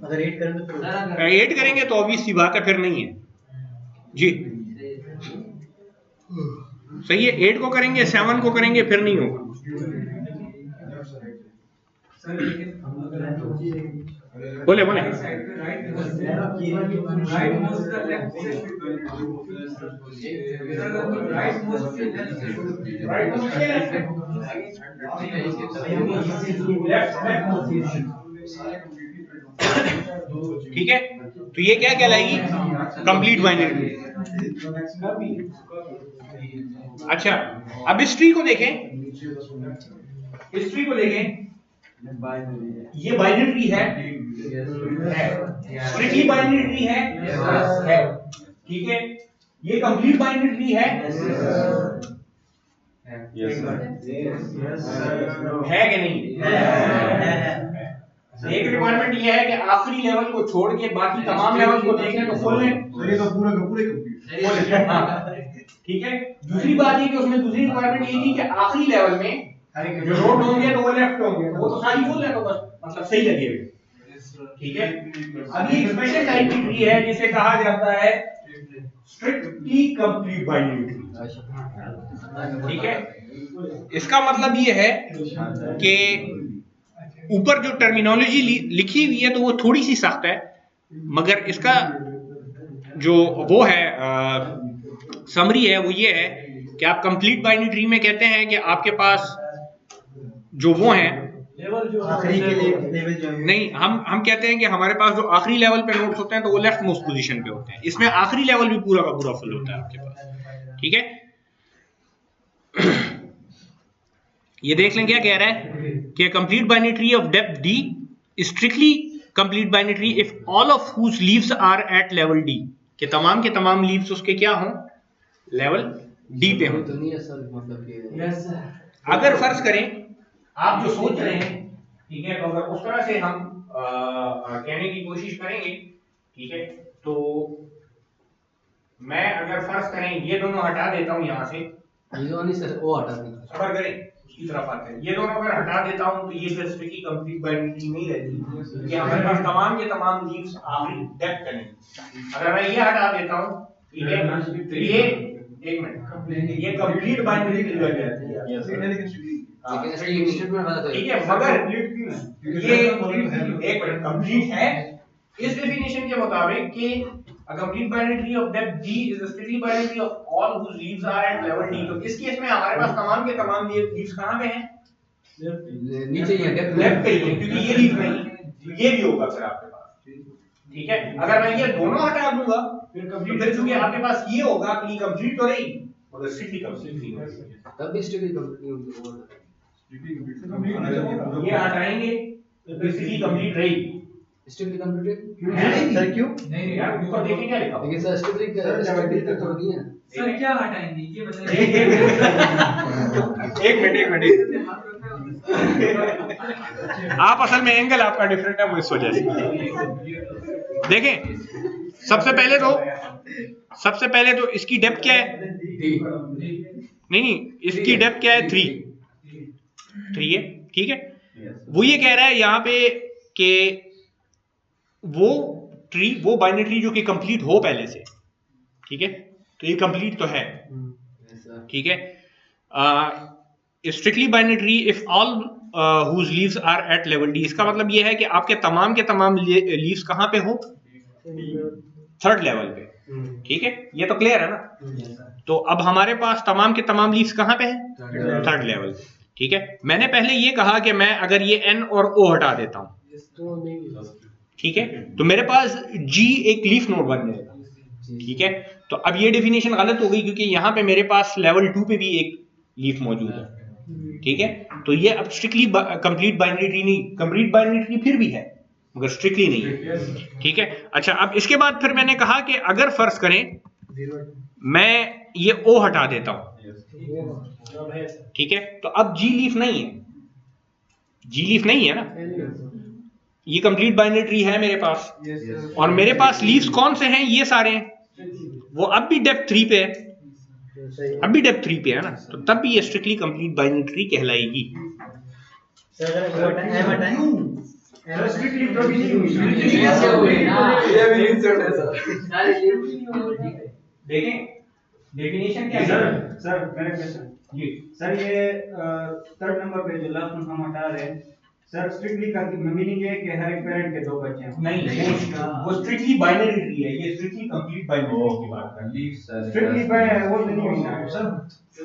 अगर 8 करेंगे तो 8 करेंगे तो ऑब्वियस सी बात है फिर नहीं है जी। सही है, 8 को करेंगे, 7 को करेंगे, फिर नहीं होगा। बोले बोले ठीक है, तो ये क्या कहलाएगी? Complete binary. अच्छा, अब इस ट्री को देखें, इस ट्री को देखें, ये बाइनरी ट्री है, स्ट्रिक्टली बाइनरी ट्री है, ठीक है, ये कंप्लीट बाइनरी ट्री है कि नहीं? एक रिक्वायरमेंट ये है कि आखिरी लेवल को छोड़ के बाकी तमाम लेवल को देखें तो फुल है, तो पूरा का पूरे कंप्लीट। ठीक है। दूसरी बात ये कि उसमें दूसरी रिक्वायरमेंट ये थी कि आखिरी लेवल में जो रोड होंगे तो वो लेफ्ट होंगे, वो तो सारी फुल है, तो बस मतलब सही लगेगा, ठीक है। अब ये स्पेशल टाइप की ट्री है जिसे कहा जाता है स्ट्रिक्टली कंप्लीट बाइनरी ट्री, ठीक है। इसका मतलब ये है कि ऊपर जो टर्मिनोलॉजी लिखी हुई है तो वो थोड़ी सी सख्त है, मगर इसका जो वो है समरी है वो ये है कि आप कंप्लीट बाइनरी ट्री में कहते हैं कि आपके पास जो वो हैं आखिरी के लेवल जो है, नहीं, हम कहते हैं कि हमारे पास जो आखिरी लेवल पे नोट्स होते हैं तो वो लेफ्ट मोस्ट पोजीशन पे होते हैं, इसमें आखिरी लेवल भी पूरा का पूरा फुल होता है आपके पास, ठीक है। ये देख लें क्या कह रहा है कि complete binary tree of depth D is strictly complete binary tree if all of whose leaves are at level D, कि तमाम के तमाम लीव्स उसके क्या हों, लेवल D पे हों। तो नहीं है सर, मतलब कि अगर फर्ज करें आप जो सोच रहे हैं, ठीक है, तो अगर उस तरह से हम कहने की कोशिश करेंगे, ठीक है, तो मैं अगर फर्ज करें ये दोनों हटा देता हूं यहां से, ये जो नहीं सर वो हटा दें। सबर करें उसकी तरफ आते हैं, ये दोनों अगर हटा देता हूं तो ये फिर स्ट्रिक्टली कंप्लीट बाइनरी ट्री नहीं रहती, ये हमारे पास तमाम के तमाम लीव्स आखिरी डेप्थ करेंगे। अगर मैं ये हटा देता हूं, ठीक है, तो ये एक मिनट, ये कंप्लीट बाइनरी ट्री बन जाती है, लेकिन इसकी एक स्टेटमेंट बता दो। ठीक है, मगर ये एक मिनट कंप्लीट है इस डेफिनेशन के मुताबिक कि a complete binary tree of depth D is a strictly binary tree of all whose leaves are at level D। तो इस केस में हमारे पास तमाम के तमाम लीव्स कहां पे हैं? नीचे ही है, लेफ्ट पे ही है, क्योंकि ये लीव नहीं, तो ये भी होगा फिर आपके पास, ठीक है। अगर मैं ये दोनों हटा दूंगा फिर कंप्लीट, फिर चूंकि आपके पास ये होगा कि कंप्लीट तो रही मगर स्ट्रिक्टली कंप्लीट नहीं होगी, तब भी स्ट्रिक्टली कंप्लीट ये हटाएंगे तो स्ट्रिक्टली कंप्लीट रही, स्ट्रिक्टली कंप्लीट नहीं सर क्यों? नहीं यार ऊपर देखिए क्या लिखा हुआ है। लेकिन सर स्ट्रिक्टली तो नहीं है। सर क्या हटाएंगे ये बताइए। एक मिनट आप असल में एंगल आपका डिफरेंट है वो इस वजह से देखें। सबसे पहले तो इसकी डेप्थ क्या है? नहीं इसकी डेप्थ क्या है? 3 है, ठीक है। वो ये कह रहा है यहाँ पे कि वो बाइनरी ट्री जो कि कंप्लीट हो पहले से, ठीक है, तो ये कंप्लीट तो है, ठीक है। Strictly binary tree if all whose leaves are at level D, इसका मतलब ये है कि आपके तमाम के तमाम लीव्स कहां पे हो? 3rd लेवल पे, ठीक है। ये तो क्लियर है ना। तो अब हमारे पास तमाम के तमाम लीव्स कहां पे है? 3rd लेवल, ठीक है। मैंने पहले ये कहा कि मैं अगर ये N और O हटा देता हूं, ठीक है, तो मेरे पास G एक लीफ नोड बन जाएगा, ठीक है। तो अब ये डेफिनेशन गलत हो गई क्योंकि यहाँ पे मेरे पास लेवल 2 पे भी एक लीफ मौजूद है, ठीक है। तो ये अब स्ट्रिक्टली कंप्लीट बाइनरी ट्री नहीं, कंप्लीट बाइनरी ट्री फिर भी है मगर स्ट्रिक्टली नहीं है, ठीक है। अच्छा, अब इसके बाद फिर मैंने कहा कि अगर फर्ज करें मैं ये O हटा देता हूं, ठीक है, तो अब G लीफ नहीं है, G लीफ नहीं है ना, ये कंप्लीट बाइनरी ट्री है मेरे पास, और मेरे पास लीव्स कौन से हैं? ये सारे हैं, वो अब भी डेप्थ 3 पे है, अब भी डेप्थ 3 पे है ना, तो तब भी ये स्ट्रिक्टली कंप्लीट बाइनरी ट्री कहलाएगी। देखें डेफिनेशन क्या है सर मेरा क्वेश्चन जी सर ये थर्ड नंबर पे जो लास्ट हम हटा रहे हैं सर स्ट्रिक्टली का मीनिंग है कि हर एक पेरेंट के 2 बच्चे हैं नहीं वो स्ट्रिक्टली बाइनरी ट्री है, ये स्ट्रिक्टली कंप्लीट बाइनरी ट्री की बात कर रहे हैं। स्ट्रिक्टली वो तो नहीं होगा सर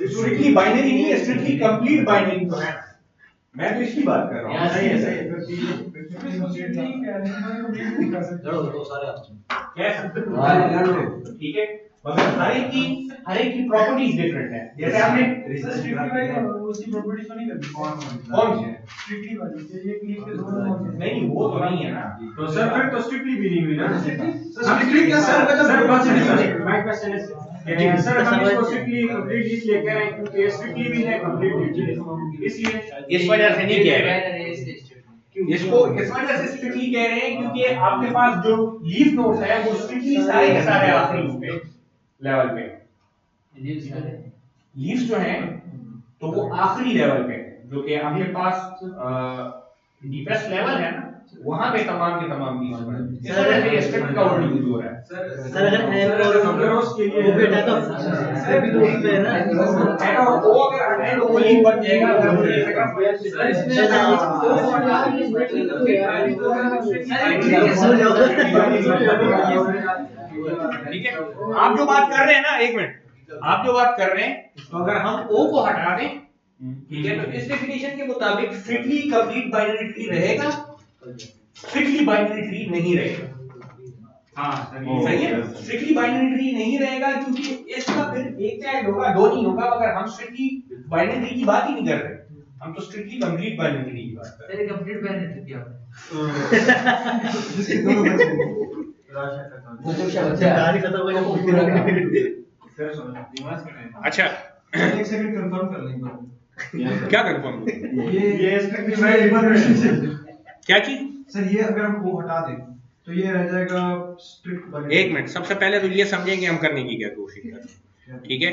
स्ट्रिक्टली बाइनरी नहीं है, स्ट्रिक्टली कंप्लीट बाइनरी तो है। मैं तो इसकी बात कर रहा हूँ। सही है लड़ो तो सारे आप कह सकते हो, ठीक है, मगर हर एक की प्रॉपर्टीज डिफरेंट है। जैसे आपने उसकी प्रॉपर्टीज तो नहीं करती कौन सी स्ट्रिक्टली वाली ये क्लिक के दोनों नहीं वो तो नहीं है ना, तो सर फिर तो स्ट्रिक्टली भी नहीं हुई ना स्ट्रिक्टली क्या सर माय क्वेश्चन है सर हम इसको स्ट्रिक्टली कंप्लीट इसलिए कह रहे हैं क्योंकि स्ट्रिक्टली भी है कंप्लीट इसलिए इस वजह से नहीं कह रहे, इसको इस वजह से स्ट्रिक्टली कह रहे हैं क्योंकि आपके पास जो लीफ नोड्स है वो स्ट्रिक्टली सारे के सारे आखिरी पे लेवल पे लीव्स जो हैं तो वो आखिरी लेवल पे जो कि आपके पास डीपेस्ट लेवल है ना वहां पे तमाम के तमाम लीव्स हैं। इस वजह से ये स्ट्रिक्ट का वर्ड यूज हो रहा है। सर अगर एन और के लिए वो बेटा तो सभी तो उस पे है ना एन और ओ अगर हटाएं तो वो लीव बन जाएगा, अगर वो ये ठीक है। आप जो बात कर रहे हैं ना, एक मिनट, आप जो बात कर रहे हैं तो अगर हम ओ को हटा दें, ठीक है, तो इस डेफिनेशन के मुताबिक स्ट्रिक्टली कंप्लीट बाइनरी ट्री रहेगा, स्ट्रिक्टली बाइनरी ट्री नहीं रहेगा। हां सही है, स्ट्रिक्टली बाइनरी ट्री नहीं रहेगा क्योंकि इसका फिर एक चाइल्ड होगा, दो नहीं होगा, मगर हम स्ट्रिक्टली बाइनरी ट्री की बात ही नहीं कर रहे, हम तो स्ट्रिक्टली कंप्लीट बाइनरी ट्री की बात कर रहे हैं। कंप्लीट बाइनरी क्या होता जिसके दोनों बच्चे हैं वो जो कहानी खत्म हो गई वो पूरा सर समझ अच्छा एक सेकंड कंफर्म कर लेंगे क्या कंफर्म ये स्ट्रिक्टली मैं क्या चीज सर ये अगर हम को हटा दें तो ये रह जाएगा स्ट्रिक्ट एक मिनट, सबसे पहले तो ये समझेंगे हम करने की क्या कोशिश कर रहे हैं, ठीक है।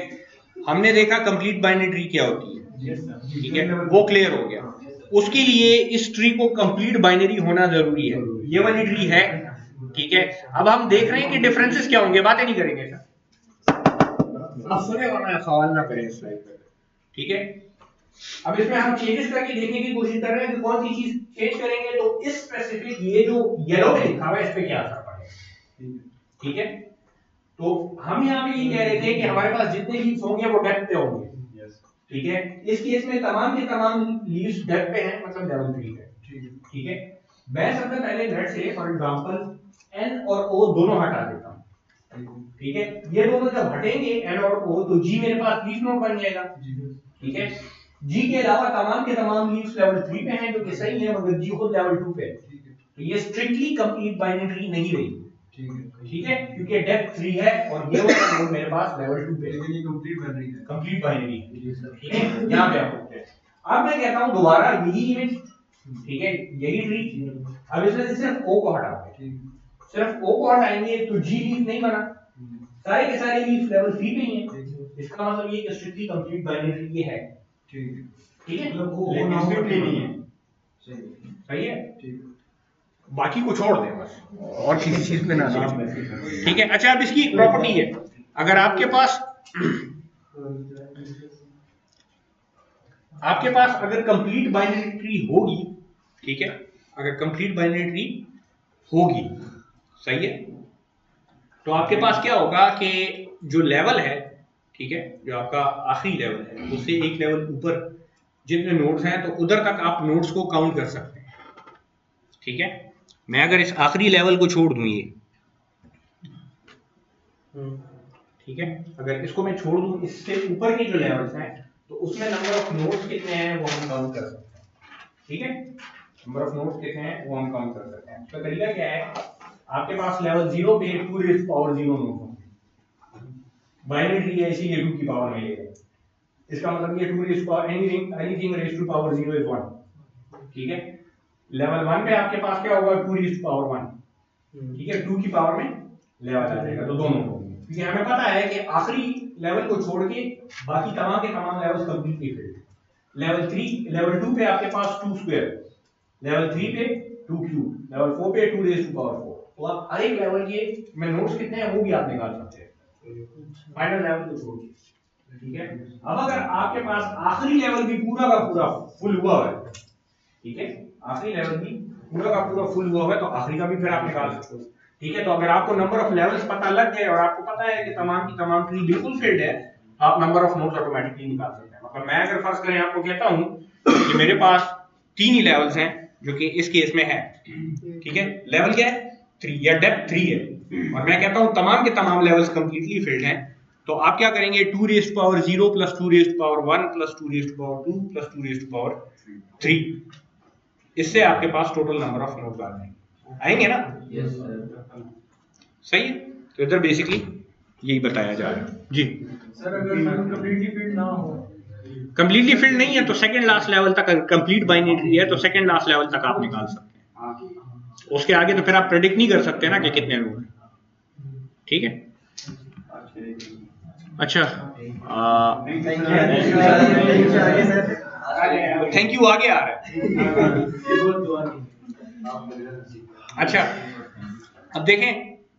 हमने देखा कंप्लीट बाइनरी ट्री क्या होती है, ठीक है, वो क्लियर हो गया। उसके लिए इस ट्री को कंप्लीट बाइनरी होना जरूरी है, ये वाली ट्री है, ठीक है। अब हम देख रहे हैं कि डिफरेंसेस क्या होंगे, बातें नहीं करेंगे सर, आप सुने वरना सवाल ना करें स्लाइड पे, ठीक है। अब इसमें हम चेंजेस करके देखने की कोशिश कर रहे हैं कि कौन सी चीज चेंज करेंगे, तो इस स्पेसिफिक ये जो येलो में लिखा हुआ है इस पे क्या असर पड़ेगा, ठीक है। तो हम यहाँ पे ये कह रहे थे कि हमारे पास जितने लीव्स होंगे वो डेप्थ पे होंगे, ठीक है। इस केस में तमाम के तमाम लीव्स डेप्थ पे हैं, मतलब लेवल 3 पे, ठीक है। मैं सबसे पहले लेट से फॉर एग्जांपल एन और ओ दोनों हटा देता हूं, ठीक है। ये दोनों जब हटेंगे एन और ओ तो जी मेरे पास लीफ नोड बन जाएगा, ठीक है। जी के अलावा तमाम के तमाम लीव्स लेवल 3 पे हैं जो कि सही है, मगर जी खुद लेवल 2 पे है, तो ये स्ट्रिक्टली कंप्लीट बाइनरी ट्री नहीं रही, ठीक है, क्योंकि डेप्थ 3 है और ये वाला नोड मेरे पास लेवल 2 पे है, लेकिन ये कंप्लीट बाइनरी है कंप्लीट बाइनरी, ठीक है। यहां पे आप देखते हैं। अब मैं कहता हूं दोबारा यही इमेज, ठीक है, यही ट्री, अब इसमें से सिर्फ ओ को हटाओगे, सिर्फ ओ को हटाएंगे तो जी लीफ नहीं बना, सारे के सारे लीफ लेवल 3 पे ही हैं, इसका मतलब ये कि स्ट्रिक्टली कंप्लीट बाइनरी ट्री ये है, ठीक है, मतलब वो लेकिन नाम स्ट्रिक्टली नहीं है, सही है, बाकी को छोड़ दें बस, और किसी चीज पे ना सोचें, ठीक है। अच्छा अब इसकी एक प्रॉपर्टी है, अगर आपके पास अगर कंप्लीट बाइनरी ट्री होगी, ठीक है, अगर कंप्लीट बाइनरी ट्री होगी, सही है, तो आपके पास क्या होगा कि जो लेवल है, ठीक है, जो आपका आखिरी लेवल है उससे एक लेवल ऊपर जितने नोड्स हैं तो उधर तक आप नोड्स को काउंट कर सकते हैं, ठीक है। मैं अगर इस आखिरी लेवल को छोड़ दूं ये, ठीक है, अगर इसको मैं छोड़ दूं, इससे ऊपर के जो लेवल्स हैं तो उसमें नंबर ऑफ नोड्स कितने हैं वो हम काउंट कर सकते हैं, ठीक है। नंबर ऑफ नोड्स कितने हैं वो हम काउंट कर सकते हैं। तो तरीका क्या है, आपके पास लेवल 0 पे 2 रेज़ पावर 0 नोड होंगे, बाइनरी ट्री है इसीलिए 2 की पावर में लेगा, इसका मतलब ये 2 raise power anything raise to power 0 is 1, ठीक है। लेवल 1 पे आपके पास क्या होगा 2 रेज़ टू पावर 1, ठीक है, 2 की पावर में लेवल आ जाएगा, तो दोनों होंगे, क्योंकि हमें पता है कि आखिरी लेवल को छोड़ के बाकी तमाम के तमाम लेवल्स कंप्लीटली फिल्ड। लेवल 2 पे आपके पास 2 स्क्वायर, लेवल 3 पे 2 क्यूब, लेवल 4 पे 2 रेज़ टू पावर 4, तो आप हर एक लेवल के में नोड्स कितने हैं वो भी आप निकाल सकते हैं, फाइनल लेवल को छोड़ के, ठीक है। अब अगर आपके पास आखिरी लेवल भी पूरा का पूरा फुल हुआ है, ठीक है, आखिरी लेवल भी पूरा का पूरा फुल हुआ है, तो आखिरी का भी फिर आप निकाल सकते हो, ठीक है। तो अगर आपको नंबर ऑफ लेवल्स पता लग गए और आपको पता है कि तमाम की तमाम ट्री बिल्कुल फिल्ड है, आप नंबर ऑफ नोड्स ऑटोमेटिकली निकाल सकते हैं। मतलब मैं अगर फर्ज करें आपको कहता हूं कि मेरे पास 3 ही लेवल्स हैं, जो कि इस केस में है, ठीक है, लेवल क्या है 3 या डेप्थ 3 है, और मैं कहता हूं तमाम के तमाम लेवल्स कंप्लीटली फिल्ड हैं, तो आप क्या करेंगे 2 raised to power 0 plus 2 raised to power 1 plus 2 raised to power 2 plus 2 raised to power 3, इससे आपके पास टोटल नंबर ऑफ नोड्स आ जाएंगे, आएंगे ना? यस सही है। तो इधर बेसिकली यही बताया जा रहा है जी। सर अगर कंप्लीटली फिट ना हो, कंप्लीटली फिल्ड नहीं है तो सेकंड लास्ट लेवल तक, कंप्लीट बाइनरी है तो सेकंड लास्ट लेवल तक आप निकाल सकते हैं, उसके आगे तो फिर आप प्रेडिक्ट नहीं कर सकते ना कि कितने लोग हैं, ठीक है। अच्छा थैंक यू आगे आ रहा है। अच्छा अब देखें,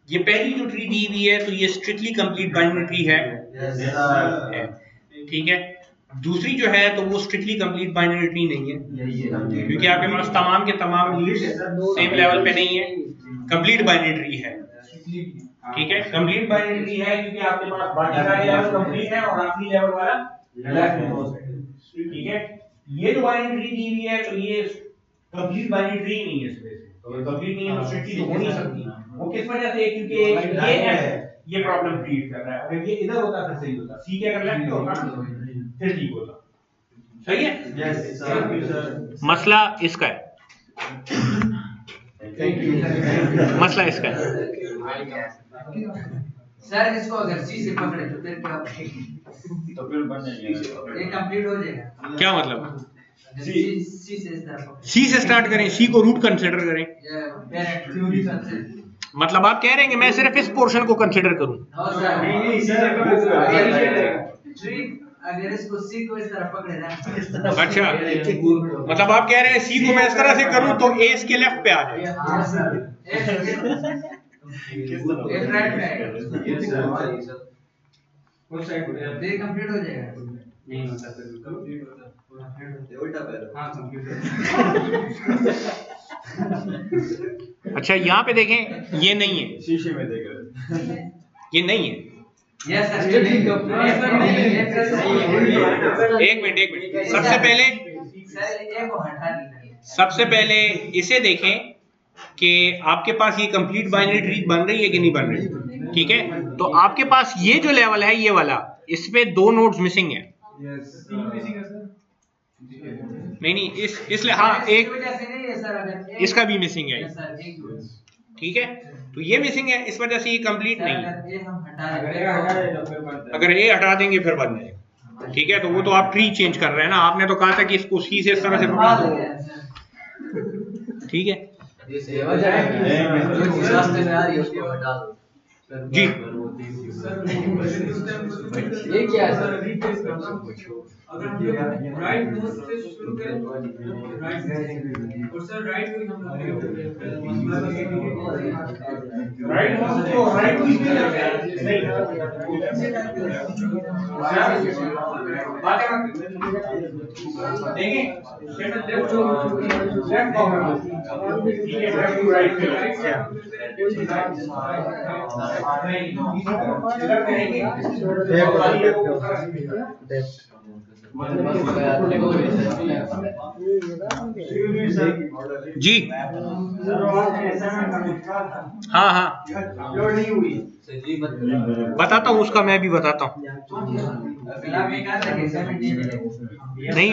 ये पहली जो ट्री दी हुई है तो ये स्ट्रिक्टली कंप्लीट बाइनरी ट्री है, ठीक है। दूसरी जो है तो वो स्ट्रिक्टली कंप्लीट बाइनरी ट्री नहीं है, क्योंकि आपके पास तमाम के तमाम लीड्स सेम लेवल पे नहीं है, कंप्लीट बाइनरी ट्री है, ठीक है। कंप्लीट बाइनरी ट्री है क्योंकि आपके पास बाकी सारे लेवल कंप्लीट है और आखिरी लेवल वाला लेफ्ट मोस्ट है, ठीक है। ये जो बाइनरी ट्री दी हुई है तो ये कंप्लीट बाइनरी ट्री नहीं है, इसमें से तो कंप्लीट नहीं है तो स्ट्रिक्टली तो हो नहीं सकती। वो किस वजह से? क्योंकि ये प्रॉब्लम क्रिएट कर रहा है। अगर ये इधर होता फिर सही होता, सी के अगर लेफ्ट पे होता फिर ठीक होता, सही है। Yes sir. मसला इसका है, मसला इसका है। सर इसको अगर सी से पकड़े तो फिर क्या होगा? तो फिर बन जाएगा, ये कंप्लीट हो जाएगा। क्या मतलब? सी सी से इस तरफ पकड़े। सी से स्टार्ट करें, सी को रूट कंसीडर करें, ये पेरेंट थ्योरी से। मतलब आप कह रहे हैं कि मैं सिर्फ इस पोर्शन को कंसीडर करूं? नो सर, नहीं सर, ट्री अगर इसको सी को इस तरफ पकड़े ना, अच्छा मतलब आप कह रहे हैं सी को मैं इस तरह से करूं तो ए इसके लेफ्ट पे आ जाए। हाँ सर, एक राइट में आएगा, उस साइड पे ये कंप्लीट हो जाएगा। नहीं होता सर, कंप्लीट होता उल्टा पैर। हाँ कंप्लीट अच्छा यहाँ पे देखें, ये नहीं है, शीशे में देख रहे, ये नहीं है। यस सर, एक मिनट सबसे पहले इसे देखें कि आपके पास ये कंप्लीट बाइनरी ट्री बन रही है कि नहीं बन रही, ठीक है। तो आपके पास ये जो लेवल है ये वाला, इस पे 2 नोड्स मिसिंग है। नहीं इसलिए हाँ एक इसका भी मिसिंग है, ठीक है। तो ये मिसिंग है, इस वजह से ये कंप्लीट नहीं है। अगर ये हटा देंगे फिर बन जाएगा, ठीक है। तो वो तो आप ट्री चेंज कर रहे हैं ना, आपने तो कहा था कि इसको सी से इस तरह से पकड़ा दो, ठीक है ये सेवा जाएगी जो जिस रास्ते में आ रही है उसको हटा दो जी। ये क्या है सर? अगर हम लोग राइट नोड से शुरू करें राइट और सर राइट में हम लोग राइट तो राइट नहीं देखिए लेफ्ट जी हाँ बताता हूँ, उसका मैं भी बताता हूँ। नहीं